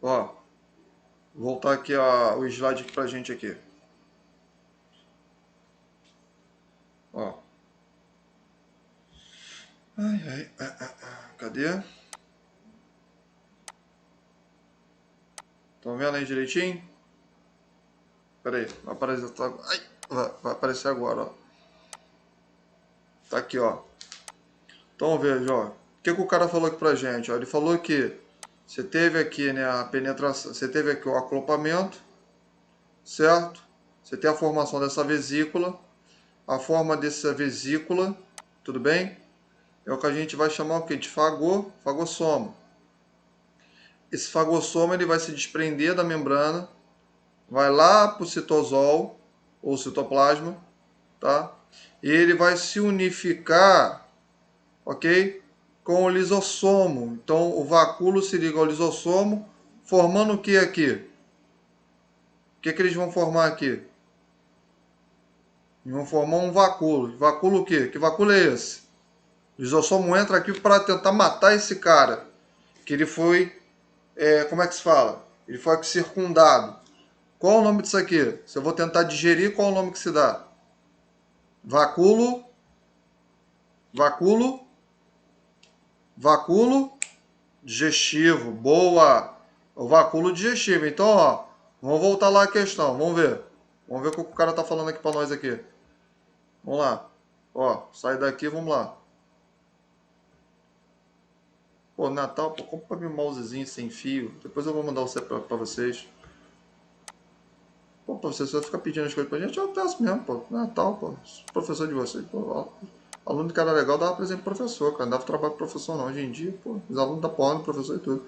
Ó, vou voltar aqui o slide aqui pra gente aqui. Ai, ai, cadê? Estão vendo aí direitinho? Pera aí, vai aparecer, ai, vai aparecer agora, ó. Tá aqui, ó. Então veja, ó. O que, que o cara falou aqui pra gente? Ó? Ele falou que você teve aqui, né, a penetração, você teve aqui o acoplamento, certo? Você tem a formação dessa vesícula, a forma dessa vesícula, tudo bem? É o que a gente vai chamar o quê? De fagossoma. Esse fagossoma ele vai se desprender da membrana, vai lá para o citosol ou citoplasma, tá? E ele vai se unificar, ok? Com o lisossomo. Então o vacúolo se liga ao lisossomo, formando o que aqui? O que, que eles vão formar aqui? Eles vão formar um vacúolo. Vacúolo o quê? Que vacúolo é esse? O lisossomo entra aqui para tentar matar esse cara. Que ele foi, como é que se fala? Ele foi circundado. Qual o nome disso aqui? Se eu vou tentar digerir, qual o nome que se dá? Vacúolo, vacúolo, vacúolo digestivo. Boa! O vacúolo digestivo. Então, ó, vamos voltar lá a questão. Vamos ver. Vamos ver o que o cara tá falando aqui para nós aqui. Vamos lá. Ó, sai daqui, vamos lá. Pô, Natal, pô, compra meu mousezinho sem fio. Depois eu vou mandar você pra vocês. Pô, professor fica pedindo as coisas pra gente, eu peço mesmo, pô. Natal, pô. Professor de vocês, pô. Aluno de cara legal dava presente pro professor, cara. Não dava trabalho pro professor não. Hoje em dia, pô, os alunos da porra no professor e tudo.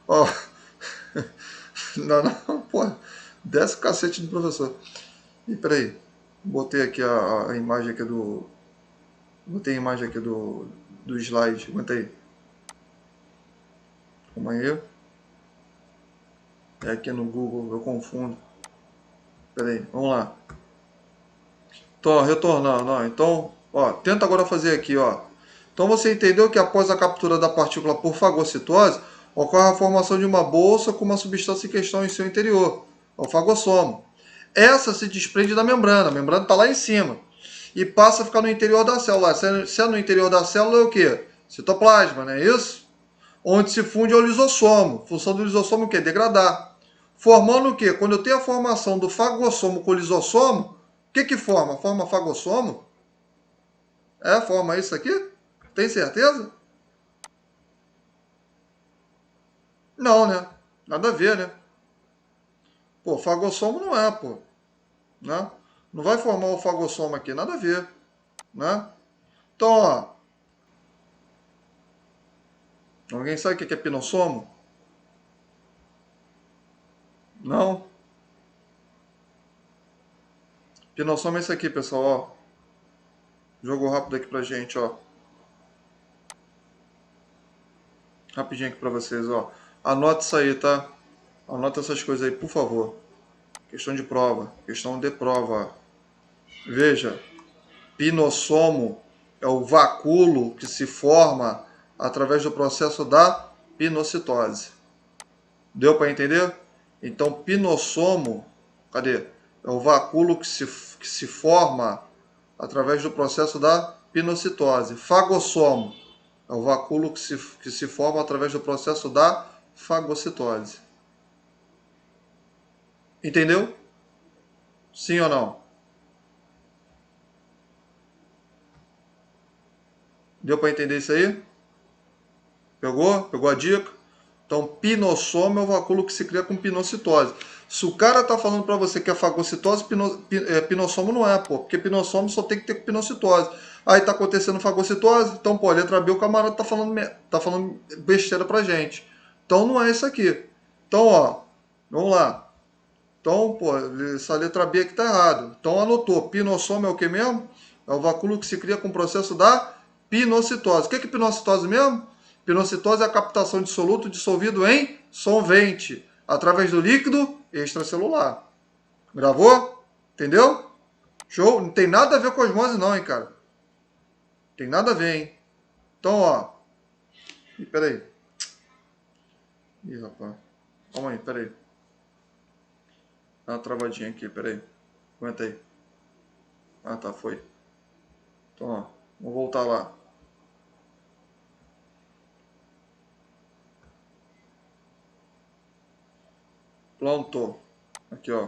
Ó. Não, não, pô. Desce o cacete do professor. E peraí. Botei aqui a imagem aqui do. Botei a imagem aqui do slide. Aguenta aí. Calma aí. É aqui no Google, eu confundo. Peraí, vamos lá. Tô retornando, ó. Então, ó, tenta agora fazer aqui, ó. Então você entendeu que após a captura da partícula por fagocitose, ocorre a formação de uma bolsa com uma substância em questão em seu interior, o fagossomo. Essa se desprende da membrana, a membrana está lá em cima, e passa a ficar no interior da célula. Se é no interior da célula, é o quê? Citoplasma, não é isso? Onde se funde ao lisossomo. Função do lisossomo é o quê? Degradar. Formando o quê? Quando eu tenho a formação do fagossomo com o lisossomo, o que que forma? Forma fagossomo? Forma isso aqui? Tem certeza? Não, né? Nada a ver, né? Pô, fagossomo não é, pô. Né? Não vai formar o fagossomo aqui, nada a ver. Né? Então, ó. Alguém sabe o que é pinossomo? Não? Pinossomo é esse aqui, pessoal, ó. Jogo rápido aqui pra gente, ó. Rapidinho aqui pra vocês, ó. Anota isso aí, tá? Anota essas coisas aí, por favor. Questão de prova. Questão de prova. Veja, pinossomo é o vacúolo que se forma através do processo da pinocitose. Deu para entender? Então, pinossomo, cadê? É o vacúolo que se forma através do processo da pinocitose. Fagossomo é o vacúolo que se forma através do processo da fagocitose. Entendeu? Sim ou não? Deu para entender isso aí? Pegou? Pegou a dica? Então, pinossomo é o vacúolo que se cria com pinocitose. Se o cara tá falando para você que é fagocitose, pinossomo não é, pô. Porque pinossomo só tem que ter pinocitose. Aí tá acontecendo fagocitose, então, pô, letra B, o camarada tá falando besteira pra gente. Então, não é isso aqui. Então, ó, vamos lá. Então, pô, essa letra B aqui tá errado. Então, anotou. Pinossomo é o que mesmo? É o vacúolo que se cria com o processo da pinocitose. O que é pinocitose mesmo? Pinocitose é a captação de soluto dissolvido em solvente, através do líquido extracelular. Gravou? Entendeu? Show? Não tem nada a ver com osmose não, hein, cara. Tem nada a ver, hein. Então, ó. Ih, peraí. Ih, rapaz. Calma aí, peraí. Dá uma travadinha aqui, peraí. Aguenta aí. Ah, tá, foi. Então, ó. Vamos voltar lá. Pronto. Aqui, ó.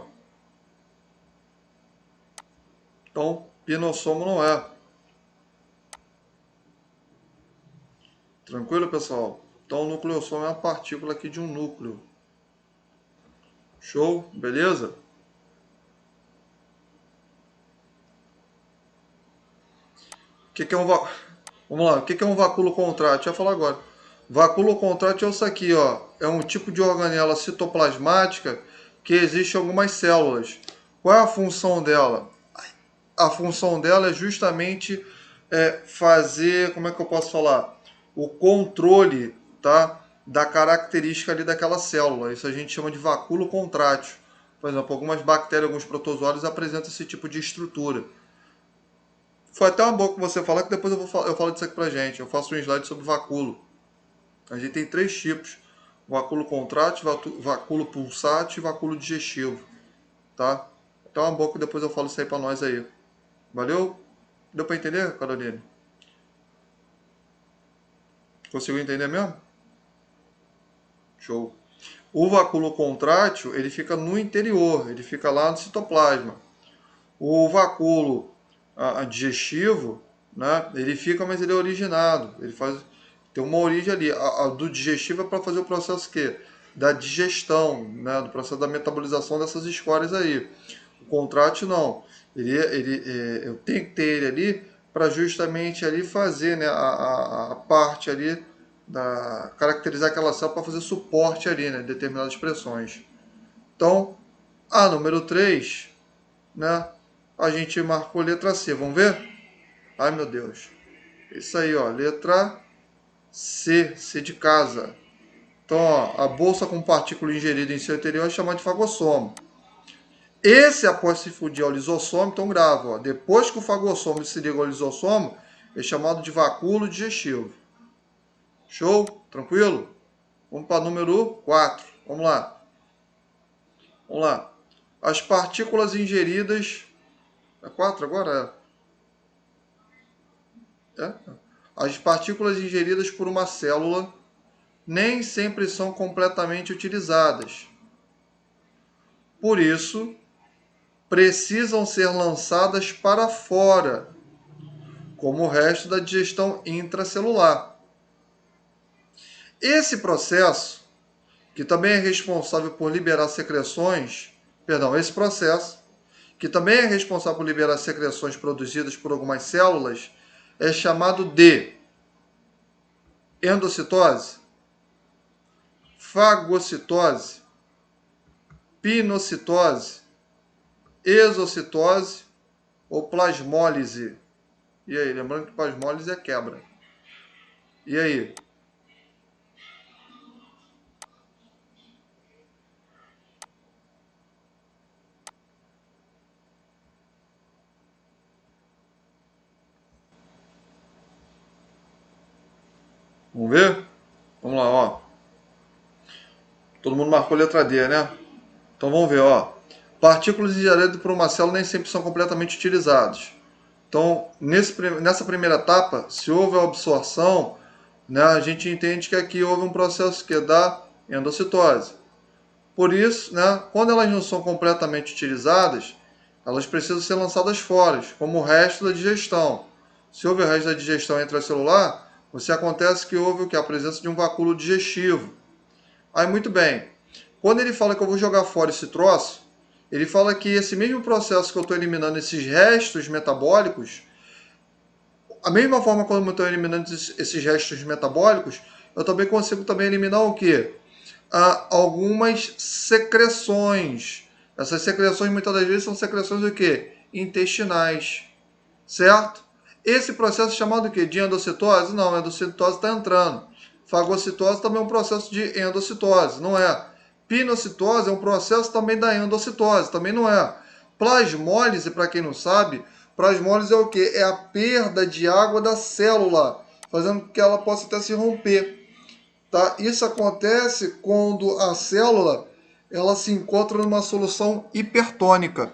Então, pinossomo não é. Tranquilo, pessoal? Então, o nucleossomo é uma partícula aqui de um núcleo. Show? Beleza? O que é um Vamos lá. O que é um vacúolo contrátil? Deixa eu falar agora. Vacúolo contrátil é isso aqui, ó. É um tipo de organela citoplasmática que existe em algumas células. Qual é a função dela? A função dela é justamente fazer, como é que eu posso falar? O controle, tá? Da característica ali daquela célula. Isso a gente chama de vacúolo contrátil. Por exemplo, algumas bactérias, alguns protozoários apresentam esse tipo de estrutura. Foi até uma boa que você falar, que depois eu falo disso aqui pra gente. Eu faço um slide sobre vacúolo. A gente tem três tipos: vacúolo contrátil, vacúolo pulsátil e vacúolo digestivo, tá? Então é uma boa que depois eu falo isso aí pra nós aí. Valeu? Deu pra entender, Caroline? Conseguiu entender mesmo? Show. O vacúolo contrátil, ele fica no interior, ele fica lá no citoplasma. O vacúolo digestivo, né, ele fica, mas ele é originado. Ele tem uma origem ali. A do digestivo é para fazer o processo que? Da digestão, né, do processo da metabolização dessas escórias aí. O contrátil não. Eu tenho que ter ele ali para justamente ali fazer, né, a parte ali caracterizar aquela célula para fazer suporte ali, né, determinadas expressões. Então, a número 3, né, a gente marcou letra C. Vamos ver? Ai, meu Deus. Isso aí, ó, letra C, C de casa. Então, ó, a bolsa com partícula ingerida em seu interior é chamada de fagossomo. Esse, após se fundir ao lisossomo, então grava, ó, depois que o fagossomo se liga ao lisossomo, é chamado de vacúolo digestivo. Show? Tranquilo? Vamos para número 4. Vamos lá. Vamos lá. As partículas ingeridas. É 4 agora? É? As partículas ingeridas por uma célula nem sempre são completamente utilizadas. Por isso, precisam ser lançadas para fora, como o resto da digestão intracelular. Esse processo, que também é responsável por liberar secreções, esse processo, que também é responsável por liberar secreções produzidas por algumas células, é chamado de endocitose, fagocitose, pinocitose, exocitose ou plasmólise. E aí, lembrando que plasmólise é quebra. E aí? Vamos ver? Vamos lá, ó. Todo mundo marcou letra D, né? Então vamos ver, ó. Partículas ingeridas por uma célula nem sempre são completamente utilizadas. Então, nessa primeira etapa, se houve a absorção, né, a gente entende que aqui houve um processo que dá endocitose. Por isso, né, quando elas não são completamente utilizadas, elas precisam ser lançadas fora, como o resto da digestão. Se houve o resto da digestão intracelular, você acontece que houve o que? A presença de um vacúolo digestivo. Aí, muito bem. Quando ele fala que eu vou jogar fora esse troço, ele fala que esse mesmo processo que eu estou eliminando esses restos metabólicos, a mesma forma como eu estou eliminando esses restos metabólicos, eu também consigo também eliminar o quê? Algumas secreções. Essas secreções muitas das vezes são secreções o quê? Intestinais. Certo? Esse processo é chamado o quê? De endocitose? Não, a endocitose está entrando. Fagocitose também é um processo de endocitose, não é? Pinocitose é um processo também da endocitose, também não é. Plasmólise, para quem não sabe, plasmólise é o quê? É a perda de água da célula, fazendo com que ela possa até se romper. Tá? Isso acontece quando a célula ela se encontra numa solução hipertônica.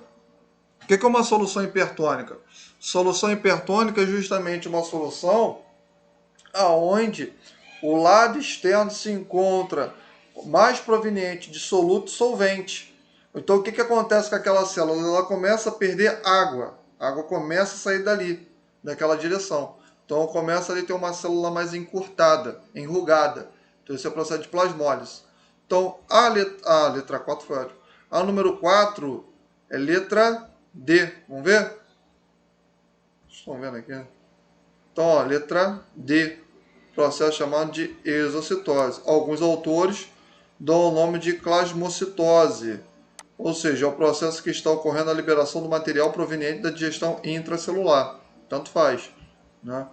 O que é uma solução hipertônica? Solução hipertônica é justamente uma solução aonde o lado externo se encontra mais proveniente de soluto solvente. Então, o que acontece com aquela célula? Ela começa a perder água. A água começa a sair dali, daquela direção. Então, começa ali a ter uma célula mais encurtada, enrugada. Então, esse é o processo de plasmólise. Então, a letra 4 foi ótimo. A número 4 é letra D. Vamos ver? Estão vendo aqui? Então, ó, letra D. Processo chamado de exocitose. Alguns autores dão o nome de plasmocitose. Ou seja, é o processo que está ocorrendo a liberação do material proveniente da digestão intracelular. Tanto faz. Né?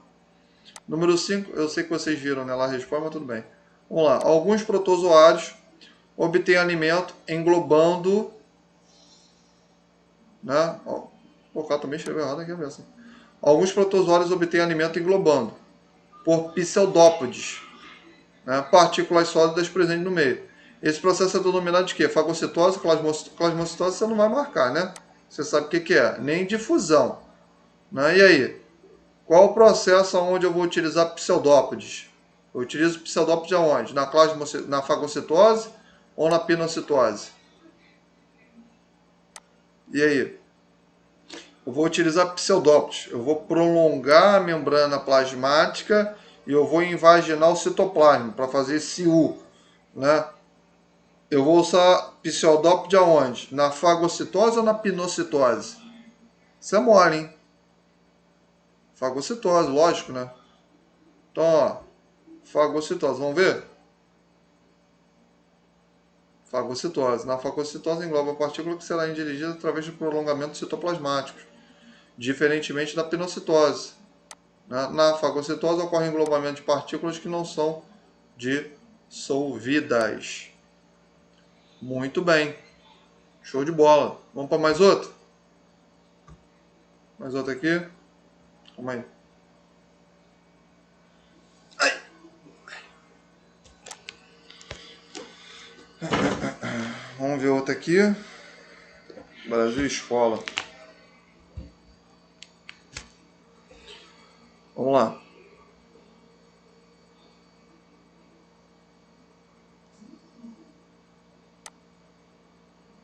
Número 5, eu sei que vocês viram, né? Lá a resposta, mas tudo bem. Vamos lá. Alguns protozoários obtêm alimento englobando. Né? O cara também escreveu errado aqui mesmo. Alguns protozoários obtêm alimento englobando por pseudópodes, né? Partículas sólidas presentes no meio. Esse processo é denominado de quê? Fagocitose, plasmocitose você não vai marcar, né? Você sabe o que é? Nem difusão. Né? E aí? Qual o processo onde eu vou utilizar pseudópodes? Eu utilizo pseudópodes aonde? Na fagocitose ou na pinocitose? E aí? Eu vou utilizar pseudópodes. Eu vou prolongar a membrana plasmática e eu vou invaginar o citoplasma para fazer esse U, né? Eu vou usar pseudópode aonde? Na fagocitose ou na pinocitose? Isso é mole, hein? Fagocitose, lógico, né? Então, ó, fagocitose, vamos ver? Fagocitose. Na fagocitose engloba a partícula que será indirigida através de prolongamento citoplasmático, diferentemente da pinocitose. Na fagocitose ocorre englobamento de partículas que não são dissolvidas. Muito bem. Show de bola. Vamos para mais outro? Mais outro aqui. Calma aí. Vamos ver outro aqui. Brasil Escola. Vamos lá.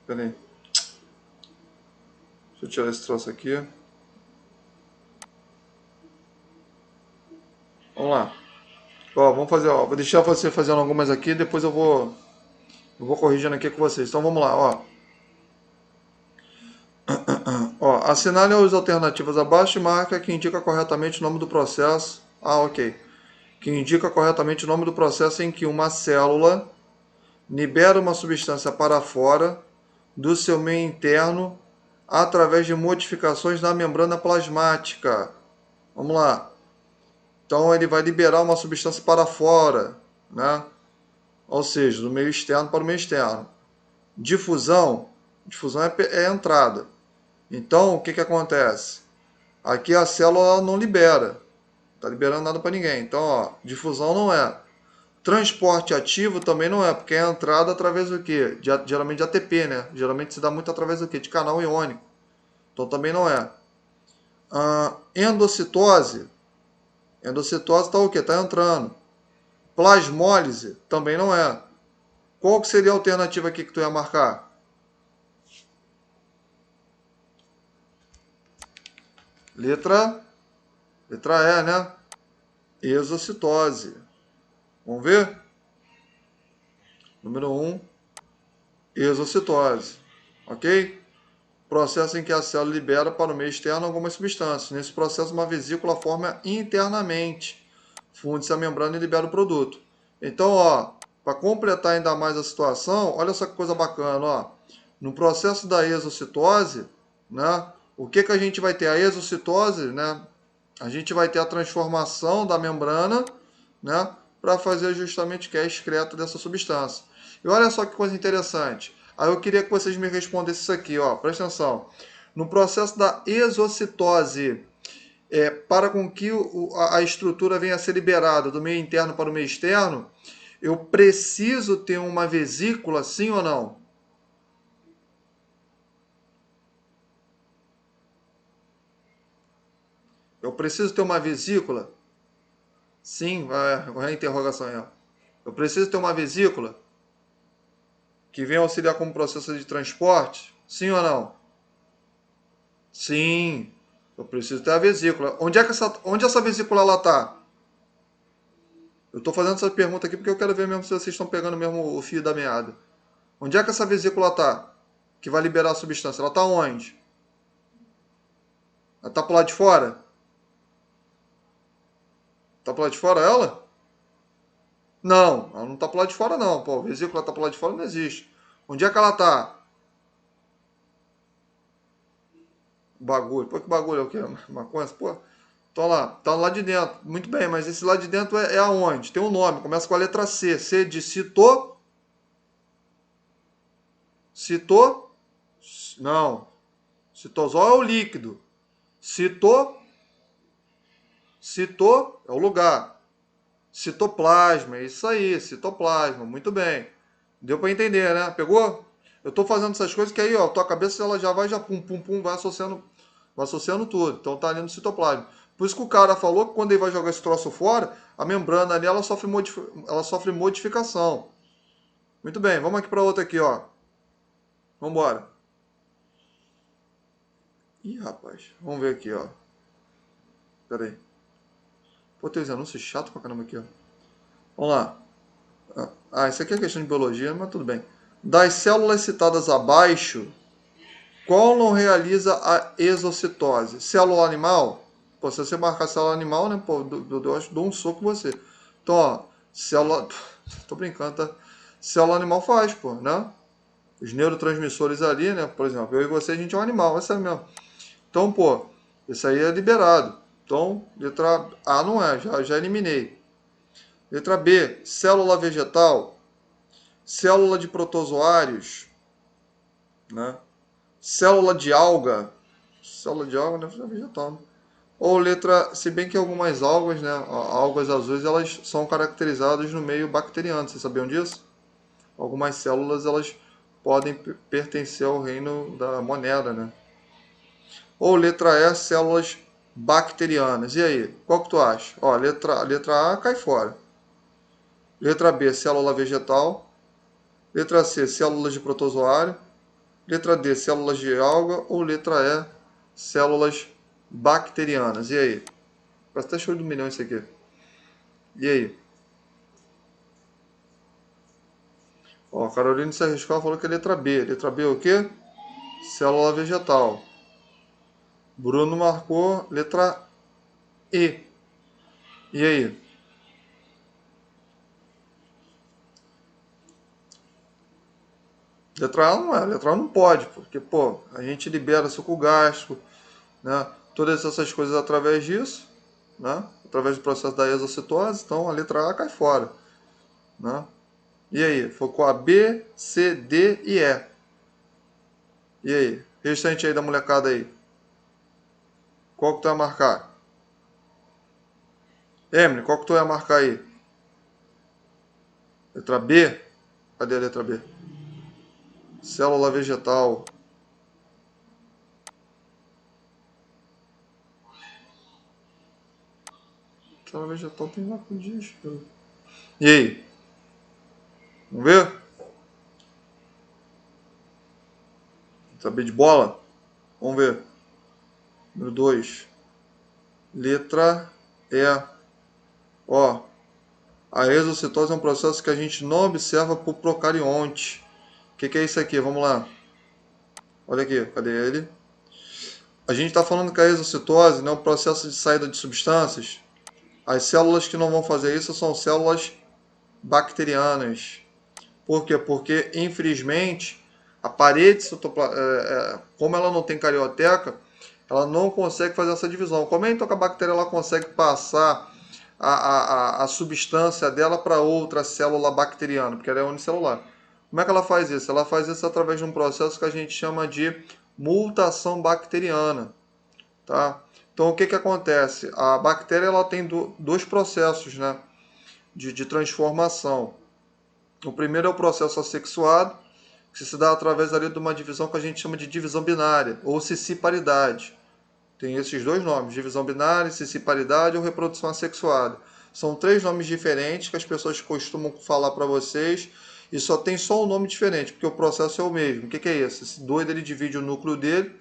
Pera aí. Deixa eu tirar esse troço aqui. Vamos lá. Ó, vamos fazer, ó. Vou deixar você fazendo algumas aqui, depois eu vou corrigindo aqui com vocês. Então vamos lá, ó. Ó, assinale as alternativas abaixo e marca que indica corretamente o nome do processo. Ah, ok. Que indica corretamente o nome do processo em que uma célula libera uma substância para fora do seu meio interno através de modificações na membrana plasmática. Vamos lá. Então ele vai liberar uma substância para fora, né? Ou seja, do meio externo para o meio externo. Difusão é a entrada. Então o que acontece? Aqui a célula não libera, não está liberando nada para ninguém. Então, ó, difusão não é. Transporte ativo também não é, porque é a entrada através do quê? Geralmente de ATP, né? Geralmente se dá muito através do quê? De canal iônico. Então também não é. Endocitose. Endocitose está o quê? Está entrando. Plasmólise também não é. Qual que seria a alternativa aqui que tu ia marcar? Letra E, né? Exocitose. Vamos ver? Número 1, exocitose. Ok? Processo em que a célula libera para o meio externo algumas substâncias. Nesse processo, uma vesícula forma internamente. Funde-se a membrana e libera o produto. Então, ó, para completar ainda mais a situação, olha só que coisa bacana, ó. No processo da exocitose, né, o que a gente vai ter? A exocitose, né? A gente vai ter a transformação da membrana, né, para fazer justamente o que é excreto dessa substância. E olha só que coisa interessante. Aí eu queria que vocês me respondessem isso aqui, ó. Presta atenção. No processo da exocitose, para com que a estrutura venha a ser liberada do meio interno para o meio externo, eu preciso ter uma vesícula, sim ou não? Eu preciso ter uma vesícula? Sim, vai a interrogação aí. Ó. Eu preciso ter uma vesícula? que vem auxiliar como processo de transporte? Sim ou não? Sim. Eu preciso ter a vesícula. Onde essa vesícula ela está? Eu estou fazendo essa pergunta aqui porque eu quero ver mesmo se vocês estão pegando mesmo o fio da meada. Onde é que essa vesícula está? Que vai liberar a substância? Ela está onde? Ela está pro lado de fora? Está pro lado de fora ela? Não, ela não está pro lado de fora não. Pô, a vesícula está pro lado de fora não existe. Onde é que ela está? Bagulho. Pô, que bagulho é o quê? Maconha? Pô, então lá, tá lá de dentro. Muito bem, mas esse lá de dentro é aonde? Tem um nome, começa com a letra C. C de cito, não. Citosol é o líquido. Cito, cito é o lugar. Citoplasma, é isso aí, citoplasma, muito bem. Deu para entender, né? Pegou? Eu tô fazendo essas coisas que aí, ó, tua cabeça ela já vai, já pum, pum, pum, vai associando tudo. Então tá ali no citoplasma. Por isso que o cara falou que quando ele vai jogar esse troço fora, a membrana ali ela sofre modificação. Muito bem, vamos aqui para outra aqui, ó. Vamos embora. Ih, rapaz, vamos ver aqui, ó. Pera aí. Pô, tem uns anúncios chatos pra caramba aqui, ó. Vamos lá. Isso aqui é questão de biologia, mas tudo bem. Das células citadas abaixo, qual não realiza a exocitose? Célula animal? Pô, se você marcar célula animal, né? Pô, eu acho que dou um soco em você. Então, ó, célula. Tô brincando, tá? Célula animal faz, pô, né? Os neurotransmissores ali, né? Por exemplo, eu e você, a gente é um animal, essa é mesmo. Então, pô, isso aí é liberado. Então, letra A não é, já eliminei. Letra B, célula vegetal, célula de protozoários, né? Célula de alga não é vegetal, né? Ou letra, se bem que algumas algas, né, algas azuis, elas são caracterizadas no meio bacteriano, vocês sabiam disso? Algumas células, elas podem pertencer ao reino da monera, né? Ou letra E, células bacterianas. E aí, qual que tu acha? Ó, letra A cai fora. Letra B, célula vegetal. Letra C, células de protozoário. Letra D, células de alga. Ou letra E, células bacterianas. E aí? Parece até show do milhão isso aqui. E aí? Ó, Carolina se arriscou, falou que é letra B. Letra B é o quê? Célula vegetal. Bruno marcou letra E. E aí? Letra A não é. Letra A não pode, porque, pô, a gente libera suco gástrico, né? Todas essas coisas através disso, né? Através do processo da exocitose, então a letra A cai fora, né? E aí? Focou a B, C, D e E. E aí? Restante aí da molecada aí. Qual que tu vai marcar? Emily, qual que tu vai marcar aí? Letra B? Cadê a letra B? Célula vegetal. Célula vegetal tem lá com dias. E aí? Vamos ver? Letra B de bola? Vamos ver. Número 2. Letra E. Ó, a exocitose é um processo que a gente não observa por procarionte. O que é isso aqui? Vamos lá. Olha aqui, cadê ele? A gente está falando que a exocitose, né, é um processo de saída de substâncias. As células que não vão fazer isso são células bacterianas. Por quê? Porque, infelizmente, a parede como ela não tem carioteca, ela não consegue fazer essa divisão. Como é então que a bactéria ela consegue passar a substância dela para outra célula bacteriana? Porque ela é unicelular. Como é que ela faz isso? Ela faz isso através de um processo que a gente chama de mutação bacteriana. Tá? Então, o que, que acontece? A bactéria ela tem dois processos, né, de transformação. O primeiro é o processo assexuado, que se dá através ali de uma divisão que a gente chama de divisão binária, ou cisciparidade. Tem esses dois nomes, divisão binária, cisciparidade ou reprodução assexuada. São três nomes diferentes que as pessoas costumam falar para vocês e só tem só um nome diferente, porque o processo é o mesmo. O que é isso? Esse doido ele divide o núcleo dele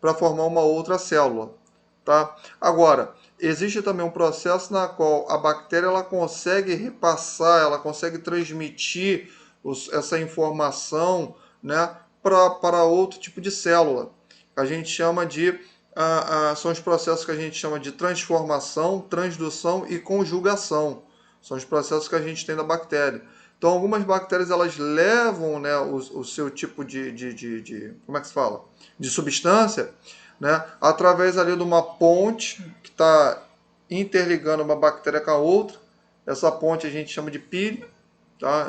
para formar uma outra célula. Tá? Agora, existe também um processo na qual a bactéria ela consegue repassar, ela consegue transmitir essa informação, né, para outro tipo de célula. A gente chama de são os processos que a gente chama de transformação, transdução e conjugação. São os processos que a gente tem da bactéria. Então, algumas bactérias elas levam, né, o seu tipo de como é que se fala? De substância, né, através ali de uma ponte que está interligando uma bactéria com a outra. Essa ponte a gente chama de píleo, tá?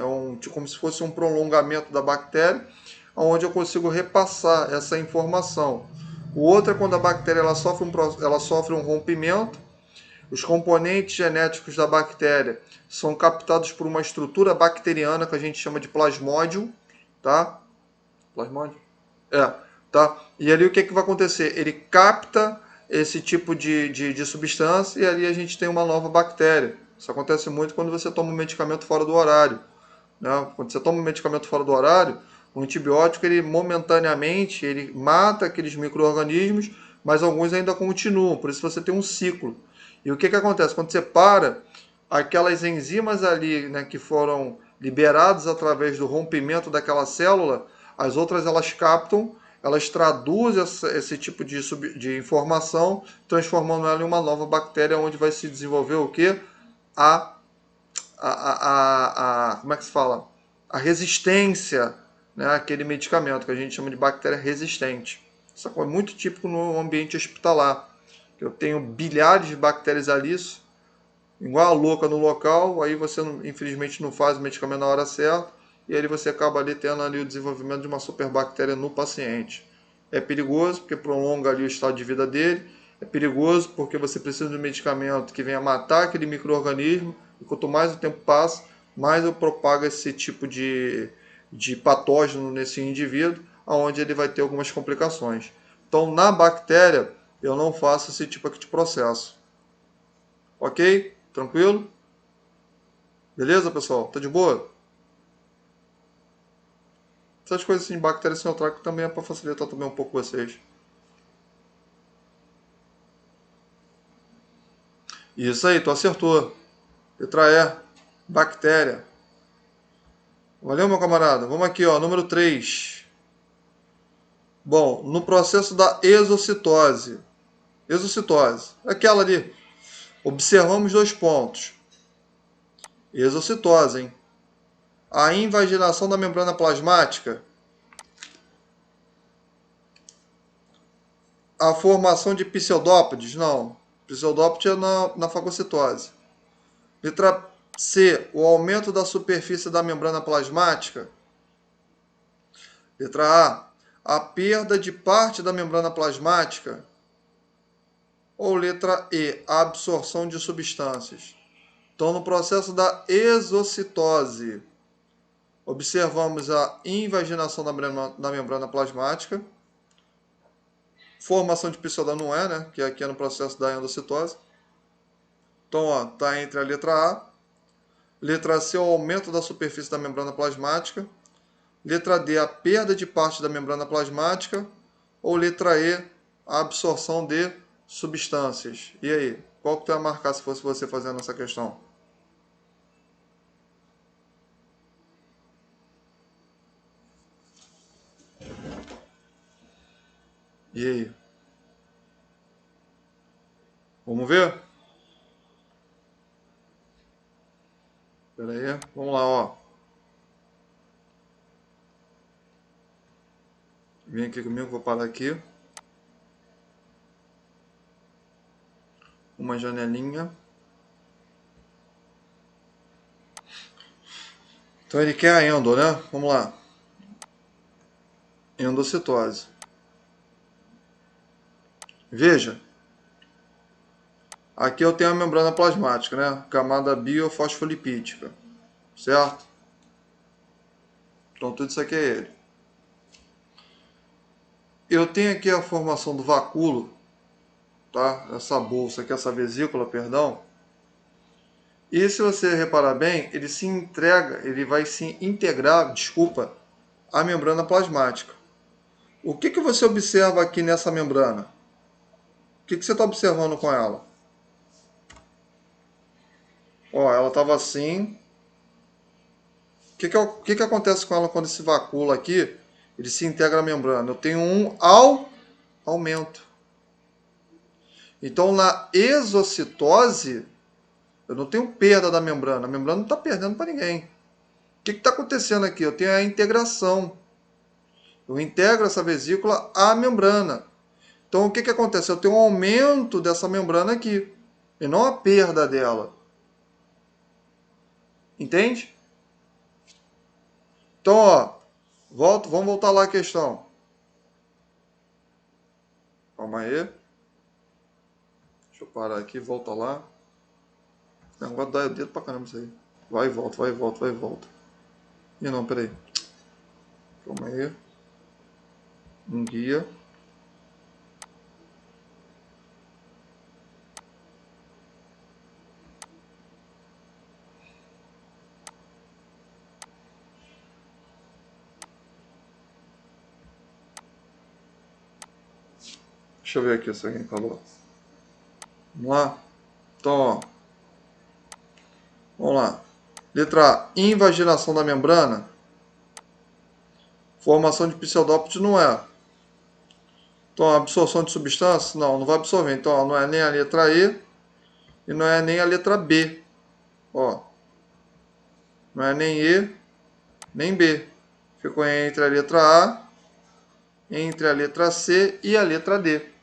Como se fosse um prolongamento da bactéria, onde eu consigo repassar essa informação. O outro é quando a bactéria ela sofre um rompimento. Os componentes genéticos da bactéria são captados por uma estrutura bacteriana que a gente chama de plasmódio, tá? Plasmódio? É, tá? E ali o que vai acontecer? Ele capta esse tipo de substância e ali a gente tem uma nova bactéria. Isso acontece muito quando você toma um medicamento fora do horário. Né? Quando você toma um medicamento fora do horário, o antibiótico, ele momentaneamente, ele mata aqueles micro-organismos, mas alguns ainda continuam, por isso você tem um ciclo. E o que acontece? Quando você para, aquelas enzimas ali, né, que foram liberadas através do rompimento daquela célula, as outras elas captam, elas traduzem esse tipo de informação, transformando ela em uma nova bactéria, onde vai se desenvolver o que? A como é que se fala? A resistência, né, àquele medicamento que a gente chama de bactéria resistente. Isso é muito típico no ambiente hospitalar. Eu tenho bilhares de bactérias ali, igual a louca no local, aí você infelizmente não faz o medicamento na hora certa, e aí você acaba ali tendo ali o desenvolvimento de uma superbactéria no paciente. É perigoso porque prolonga ali o estado de vida dele, é perigoso porque você precisa de um medicamento que venha matar aquele micro-organismo, e quanto mais o tempo passa, mais eu propago esse tipo de patógeno nesse indivíduo, onde ele vai ter algumas complicações. Então, na bactéria, eu não faço esse tipo aqui de processo. Ok? Tranquilo? Beleza, pessoal? Tá de boa? Essas coisas assim, bactérias sem eu trago também é para facilitar também um pouco vocês. Isso aí, tu acertou. Letra E. Bactéria. Valeu, meu camarada. Vamos aqui, ó. Número 3. Bom, no processo da exocitose. Exocitose. Aquela ali. Observamos dois pontos. Exocitose, hein? A invaginação da membrana plasmática. A formação de pseudópodes. Não. Pseudópode é na fagocitose. Letra C. O aumento da superfície da membrana plasmática. Letra A. A perda de parte da membrana plasmática. Ou letra E. A absorção de substâncias. Então, no processo da exocitose, observamos a invaginação da membrana plasmática. Formação de pseudópodes não é, né? Que aqui é no processo da endocitose. Então, ó, tá entre a letra A. Letra C, o aumento da superfície da membrana plasmática. Letra D, a perda de parte da membrana plasmática. Ou letra E, a absorção de substâncias. E aí, qual que tu ia marcar se fosse você fazendo essa questão? E aí? Vamos ver? Pera aí, vamos lá, ó. Vem aqui comigo, vou parar aqui. Uma janelinha. Então ele quer a endo, né? Vamos lá. Endocitose. Veja. Aqui eu tenho a membrana plasmática, né? Camada biofosfolipídica. Certo? Então tudo isso aqui é ele. Eu tenho aqui a formação do vacúolo, tá? Essa bolsa aqui, essa vesícula, perdão. E se você reparar bem, ele vai se integrar, desculpa, à membrana plasmática. O que você observa aqui nessa membrana? O que você está observando com ela? Ó, ela estava assim. O que acontece com ela quando esse vacula aqui, ele se integra à membrana? Eu tenho um aumento. Então, na exocitose, eu não tenho perda da membrana. A membrana não está perdendo para ninguém. O que está acontecendo aqui? Eu tenho a integração. Eu integro essa vesícula à membrana. Então, o que acontece? Eu tenho um aumento dessa membrana aqui, e não a perda dela. Entende? Então, ó, vamos voltar lá à questão. Calma aí. Deixa eu parar aqui, volta lá. Não, agora dá o dedo pra caramba isso aí. Vai e volta, vai e volta, vai e volta. Ih, não, peraí. Calma aí. Um guia. Deixa eu ver aqui se alguém falou. Vamos lá? Então, ó. Vamos lá. Letra A. Invaginação da membrana. Formação de pseudópodes não é. Então, absorção de substâncias? Não, não vai absorver. Então, ó, não é nem a letra E e não é nem a letra B. Ó. Não é nem E, nem B. Ficou entre a letra A, entre a letra C e a letra D.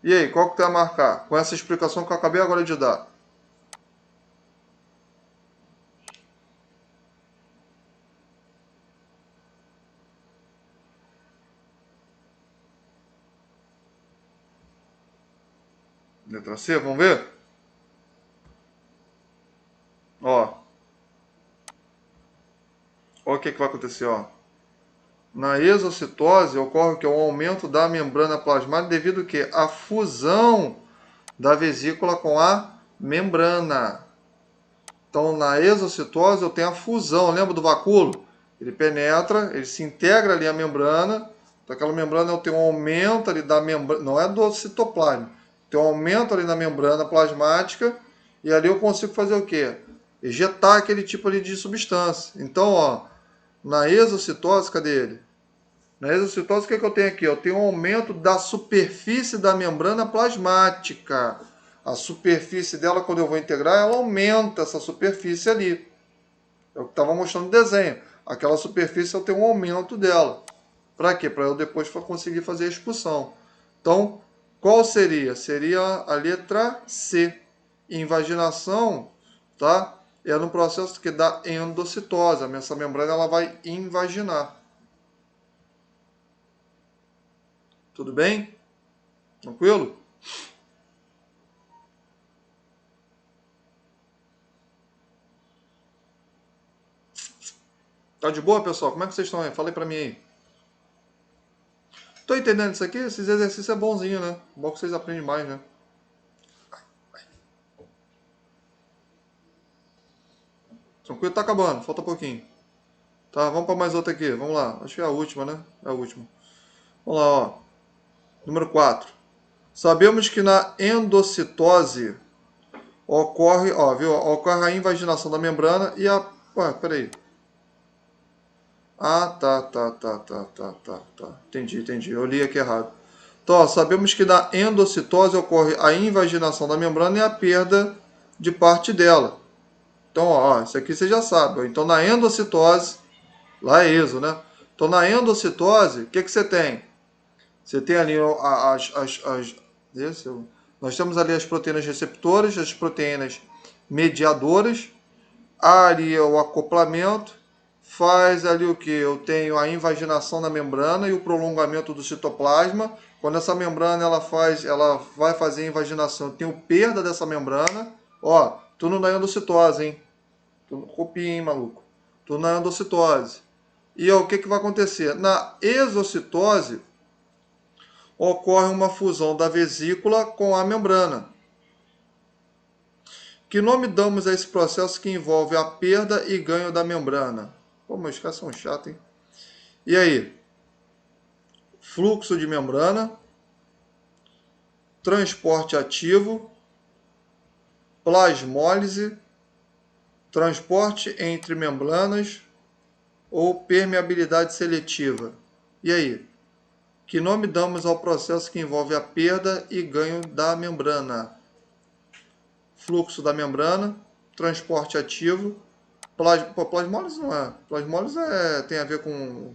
E aí, qual que tu vai marcar? Com essa explicação que eu acabei agora de dar. Letra C, vamos ver? Ó. Ó o que vai acontecer, ó. Na exocitose ocorre que é um aumento da membrana plasmática devido que à fusão da vesícula com a membrana. Então, na exocitose eu tenho a fusão, lembra do vacúolo? Ele penetra, ele se integra ali à membrana. Então, aquela membrana eu tenho um aumento ali da membrana, não é do citoplasma, tem um aumento ali na membrana plasmática e ali eu consigo fazer o quê? Ejetar aquele tipo ali de substância. Então, ó, na exocitose, cadê ele? Na exocitose, o que eu tenho aqui? Eu tenho um aumento da superfície da membrana plasmática. A superfície dela, quando eu vou integrar, ela aumenta essa superfície ali. É o que estava mostrando no desenho. Aquela superfície eu tenho um aumento dela. Para quê? Para eu depois conseguir fazer a expulsão. Então, qual seria? Seria a letra C. Invaginação, tá? É no processo que dá endocitose. Essa membrana ela vai invaginar. Tudo bem? Tranquilo? Tá de boa, pessoal? Como é que vocês estão aí? Fala aí pra mim aí. Tô entendendo isso aqui? Esses exercícios é bonzinho, né? Bom que vocês aprendem mais, né? Tranquilo? Tá acabando. Falta pouquinho. Tá, vamos para mais outra aqui. Vamos lá. Acho que é a última, né? É a última. Vamos lá, ó. Número 4. Sabemos que na endocitose ocorre, ó, viu? Ocorre a invaginação da membrana e a... Ué, peraí. Ah, tá. Entendi. Eu li aqui errado. Então, ó, sabemos que na endocitose ocorre a invaginação da membrana e a perda de parte dela. Então, ó, isso aqui você já sabe. Então, na endocitose, lá é ESO, né? Então, na endocitose, o que você tem? Você tem ali nós temos ali as proteínas receptoras, as proteínas mediadoras, ali o acoplamento, faz ali o que? Eu tenho a invaginação da membrana e o prolongamento do citoplasma. Quando essa membrana ela vai fazer a invaginação, eu tenho perda dessa membrana. Ó, tudo na endocitose, hein? Copia, hein, maluco? Tudo na endocitose. E ó, o que vai acontecer? Na exocitose, ocorre uma fusão da vesícula com a membrana. Que nome damos a esse processo que envolve a perda e ganho da membrana? Pô, meus caras são chatos, hein? E aí? Fluxo de membrana, transporte ativo, plasmólise, transporte entre membranas ou permeabilidade seletiva? E aí? Que nome damos ao processo que envolve a perda e ganho da membrana? Fluxo da membrana, transporte ativo, plasmólise não é. Plasmólise tem a ver com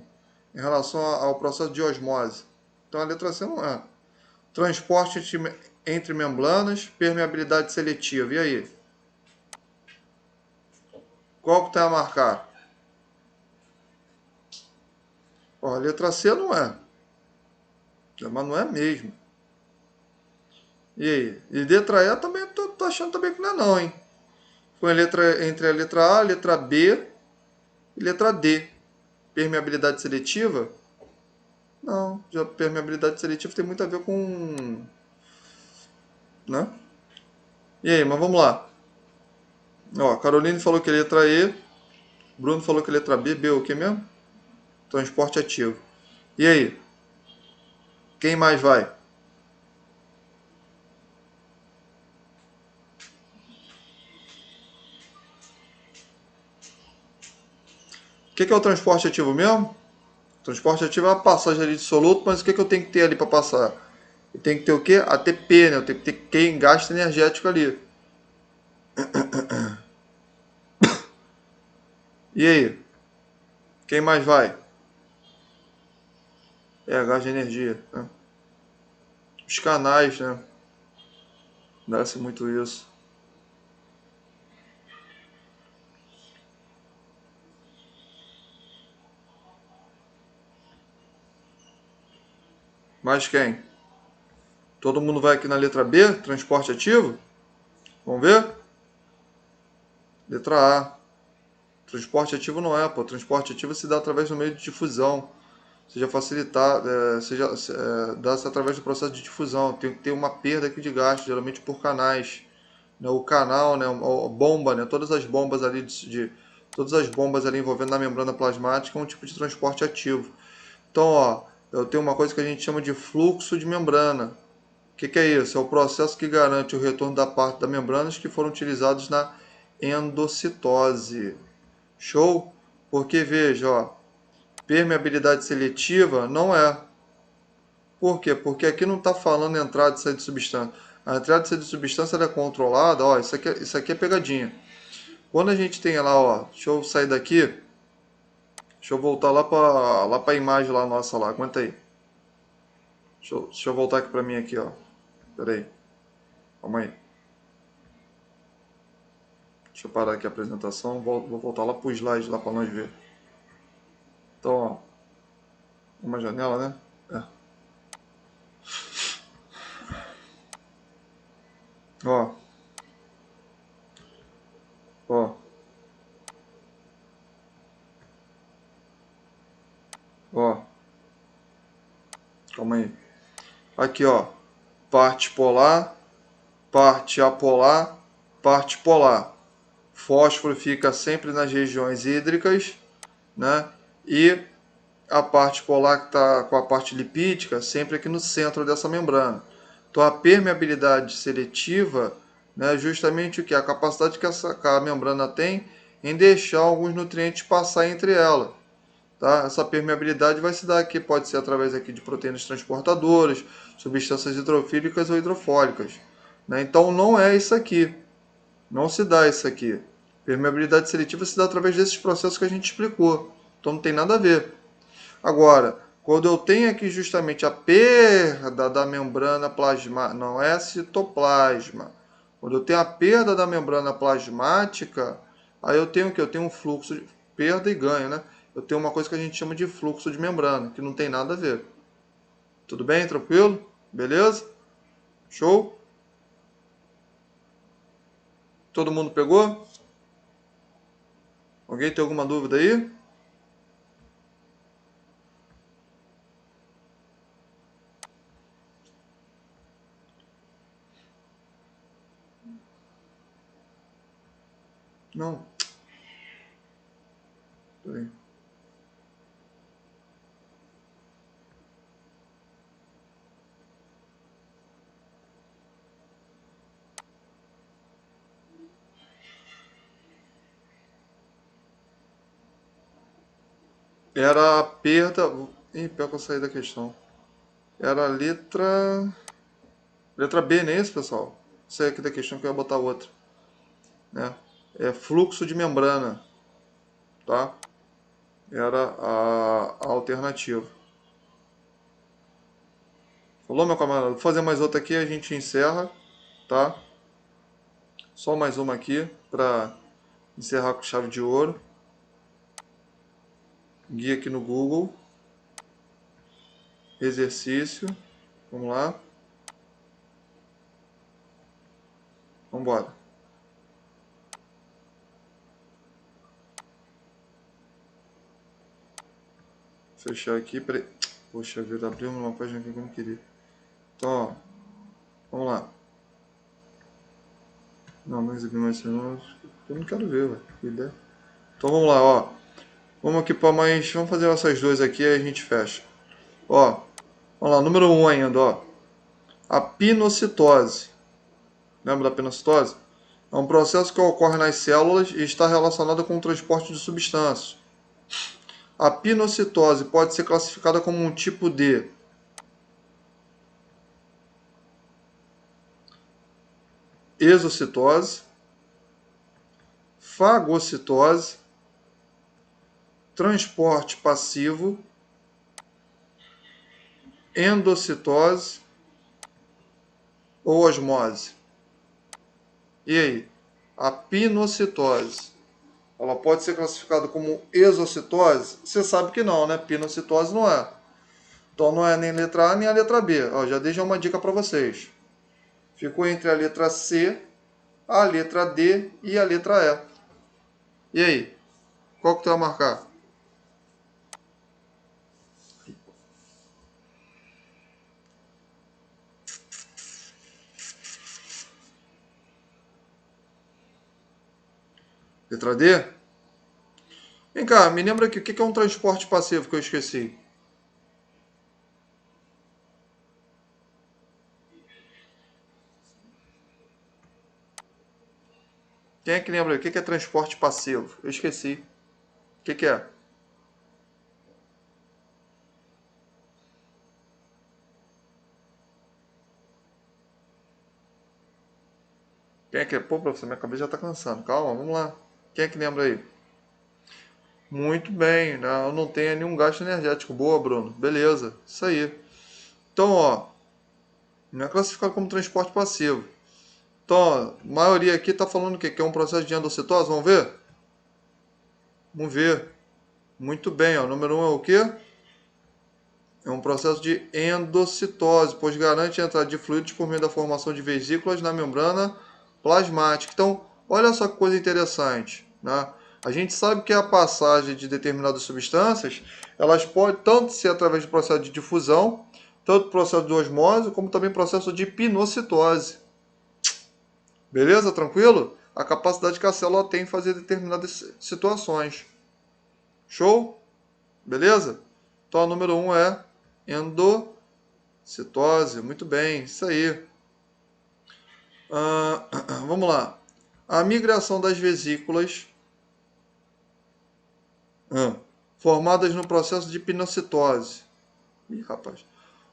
em relação ao processo de osmose. Então a letra C não é. Transporte entre membranas, permeabilidade seletiva. E aí? Qual que tem a marcar? Ó, a letra C não é. Mas não é mesmo. E aí? E letra E também tô achando também que não é não, hein? Foi entre a letra A, letra B e letra D. Permeabilidade seletiva? Não, já permeabilidade seletiva tem muito a ver com, né? E aí, mas vamos lá. Ó, Caroline falou que é letra E, Bruno falou que é letra B, B o que mesmo? Transporte ativo. E aí? Quem mais vai? O que é o transporte ativo mesmo? Transporte ativo é uma passagem ali de soluto, mas o que eu tenho que ter ali para passar? Eu tenho que ter o quê? ATP, né? Eu tenho que ter gasto energético ali. E aí? Quem mais vai? É, gasto de energia. Né? Os canais, né? Dá-se muito isso. Mais quem? Todo mundo vai aqui na letra B, transporte ativo? Vamos ver? Letra A. Transporte ativo não é, pô. Transporte ativo se dá através do meio de difusão. Seja facilitar, dá-se através do processo de difusão. Tem que ter uma perda aqui de gasto, geralmente por canais. Né? O canal, né? A bomba, né? Todas as bombas ali todas as bombas ali envolvendo na membrana plasmática é um tipo de transporte ativo. Então, ó, eu tenho uma coisa que a gente chama de fluxo de membrana. O que é isso? É o processo que garante o retorno da parte das membranas que foram utilizados na endocitose. Show? Porque veja, ó, permeabilidade seletiva não é. Por quê? Porque aqui não está falando entrada e saída de substância. A entrada e saída de substância é controlada. Ó, isso aqui é pegadinha. Quando a gente tem lá, ó, deixa eu sair daqui, deixa eu voltar lá para a imagem lá nossa lá. Aguenta aí. Deixa eu voltar aqui para mim aqui, ó. Pera aí. Calma aí. Deixa eu parar aqui a apresentação. Vou voltar lá para o slide lá para nós ver. Então, ó, uma janela, né? É. Ó, ó, ó. Calma aí. Aqui, ó. Parte polar, parte apolar, parte polar. Fósforo fica sempre nas regiões hídricas, né? E a parte polar que está com a parte lipídica sempre aqui no centro dessa membrana. Então a permeabilidade seletiva, né, justamente o que? A capacidade que a membrana tem em deixar alguns nutrientes passar entre ela. Tá? Essa permeabilidade vai se dar aqui, pode ser através aqui de proteínas transportadoras, substâncias hidrofílicas ou hidrofólicas. Né? Então não é isso aqui. Não se dá isso aqui. Permeabilidade seletiva se dá através desses processos que a gente explicou. Então não tem nada a ver. Agora, quando eu tenho aqui justamente a perda da membrana plasmática, não é citoplasma. Quando eu tenho a perda da membrana plasmática, aí eu tenho o que? Eu tenho um fluxo de perda e ganho, né? Eu tenho uma coisa que a gente chama de fluxo de membrana, que não tem nada a ver. Tudo bem? Tranquilo? Beleza? Show? Todo mundo pegou? Alguém tem alguma dúvida aí? Não. Peraí. Era a perda. Ih, pior que eu saí da questão. Era a letra. Letra B, não é isso, pessoal? Sei aqui da questão que eu ia botar outra. Né? É fluxo de membrana. Tá? Era a alternativa. Falou, meu camarada? Vou fazer mais outra aqui e a gente encerra. Tá? Só mais uma aqui para encerrar com chave de ouro. Guia aqui no Google. Exercício. Vamos lá. Vamos embora. Fechar aqui. Peraí. Poxa vida, abriu uma página aqui que eu não queria. Então, ó, vamos lá. Não, não exibi mais cenários. Eu não quero ver, velho. Que ideia. Então vamos lá, ó. Vamos aqui para mais. Vamos fazer essas duas aqui e a gente fecha. Ó, vamos lá, número 1 ainda, ó. A pinocitose. Lembra da pinocitose? É um processo que ocorre nas células e está relacionado com o transporte de substâncias. A pinocitose pode ser classificada como um tipo de exocitose, fagocitose, transporte passivo, endocitose ou osmose. E aí? A pinocitose, ela pode ser classificada como exocitose? Você sabe que não, né? Pinocitose não é. Então não é nem letra A nem a letra B. Ó, já deixa uma dica para vocês. Ficou entre a letra C, a letra D e a letra E. E aí? Qual que tu vai marcar? Letra D? Vem cá, me lembra aqui, o que é um transporte passivo que eu esqueci? Quem é que lembra? O que é transporte passivo? Eu esqueci. O que é? Quem é que... Pô, professor, minha cabeça já tá cansando. Calma, vamos lá. Quem é que lembra aí? Muito bem, né? Eu não tenho nenhum gasto energético. Boa, Bruno. Beleza, isso aí. Então, ó, não é classificado como transporte passivo. Então, ó, a maioria aqui tá falando o quê? Que é um processo de endocitose. Vamos ver? Vamos ver. Muito bem, ó. Número 1 é o quê? É um processo de endocitose, pois garante a entrada de fluidos por meio da formação de vesículas na membrana plasmática. Então, olha só que coisa interessante, né? A gente sabe que a passagem de determinadas substâncias, elas podem tanto ser através do processo de difusão, tanto processo de osmose, como também processo de pinocitose. Beleza? Tranquilo? A capacidade que a célula tem em fazer determinadas situações. Show? Beleza? Então, a número 1 é endocitose. Muito bem, isso aí. Vamos lá. A migração das vesículas formadas no processo de pinocitose. Ih, rapaz.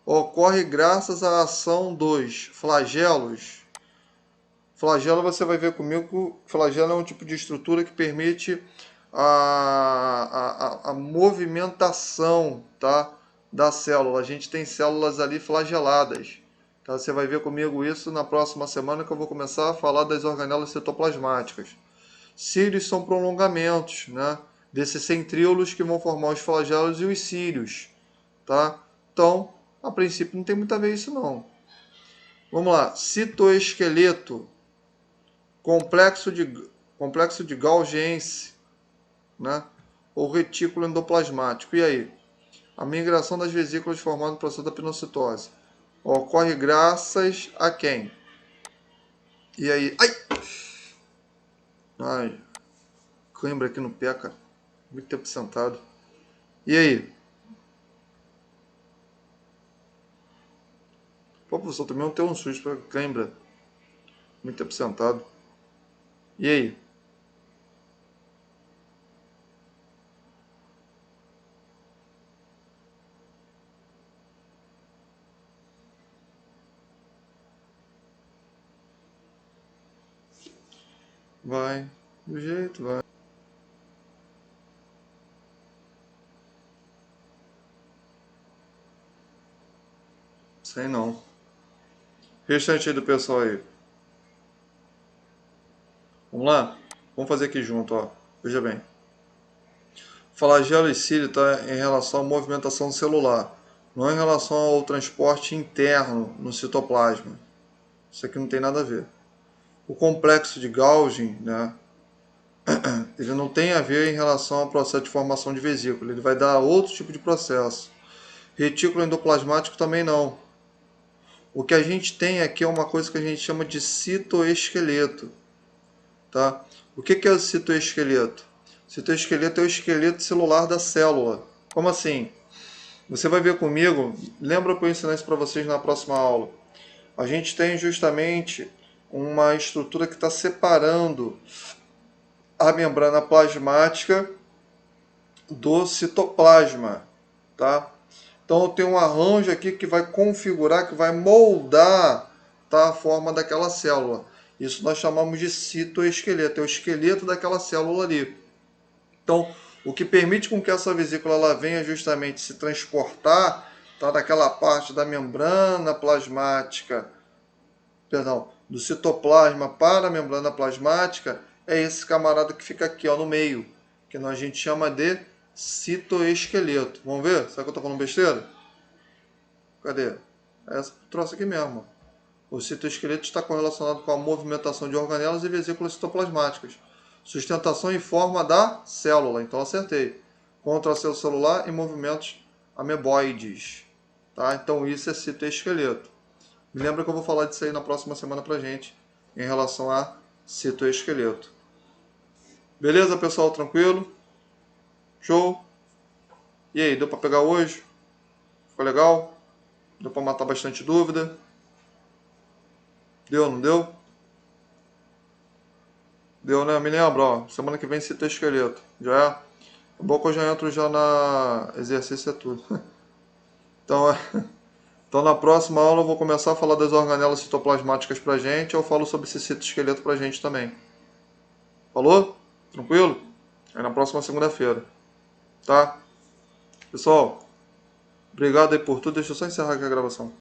Ocorre graças à ação dos flagelos. Flagelo, você vai ver comigo, flagelo é um tipo de estrutura que permite a movimentação, tá, da célula. A gente tem células ali flageladas. Tá? Você vai ver comigo isso na próxima semana que eu vou começar a falar das organelas citoplasmáticas. Cílios são prolongamentos, né, desses centríolos que vão formar os flagelos e os cílios. Tá? Então, a princípio não tem muito a ver isso não. Vamos lá, citoesqueleto. Complexo de Golgiense, né? Ou retículo endoplasmático. E aí? A migração das vesículas formando o processo da pinocitose ocorre graças a quem? E aí? Ai! Ai! cãibra aqui no pé, cara. Muito tempo sentado. E aí? Pô, professor, também não tem um susto pra cãibra. Muito tempo sentado. E aí? Vai. Do jeito, vai. Sei não. Restante aí do pessoal aí. Vamos lá? Vamos fazer aqui junto, ó. Veja bem. Flagelo e cílio está em relação à movimentação celular, não em relação ao transporte interno no citoplasma. Isso aqui não tem nada a ver. O complexo de Golgi, né, ele não tem a ver em relação ao processo de formação de vesícula, ele vai dar outro tipo de processo. Retículo endoplasmático também não. O que a gente tem aqui é uma coisa que a gente chama de citoesqueleto. Tá? O que é o citoesqueleto? O citoesqueleto é o esqueleto celular da célula. Como assim? Você vai ver comigo, lembra que eu ensinei isso para vocês na próxima aula. A gente tem justamente uma estrutura que está separando a membrana plasmática do citoplasma, tá? Então eu tenho um arranjo aqui que vai configurar, que vai moldar, tá, a forma daquela célula. Isso nós chamamos de citoesqueleto, é o esqueleto daquela célula ali. Então, o que permite com que essa vesícula ela venha justamente se transportar, tá, daquela parte da membrana plasmática, perdão, do citoplasma para a membrana plasmática, é esse camarada que fica aqui, ó, no meio, que a gente chama de citoesqueleto. Vamos ver? Será que eu estou falando besteira? Cadê? É essa troça aqui mesmo. O citoesqueleto está correlacionado com a movimentação de organelas e vesículas citoplasmáticas. Sustentação e forma da célula. Então acertei. Contracelo celular e movimentos ameboides. Tá? Então isso é citoesqueleto. Me lembra que eu vou falar disso aí na próxima semana pra gente. Em relação a citoesqueleto. Beleza, pessoal? Tranquilo? Show? E aí, deu para pegar hoje? Ficou legal? Deu para matar bastante dúvida? Deu, não deu? Deu, né? Me lembra, ó. Semana que vem citoesqueleto. Já é? É bom que eu já entro já na exercício é tudo. Então, então na próxima aula eu vou começar a falar das organelas citoplasmáticas pra gente. Eu falo sobre esse citoesqueleto pra gente também. Falou? Tranquilo? É na próxima segunda-feira. Tá? Pessoal, obrigado aí por tudo. Deixa eu só encerrar aqui a gravação.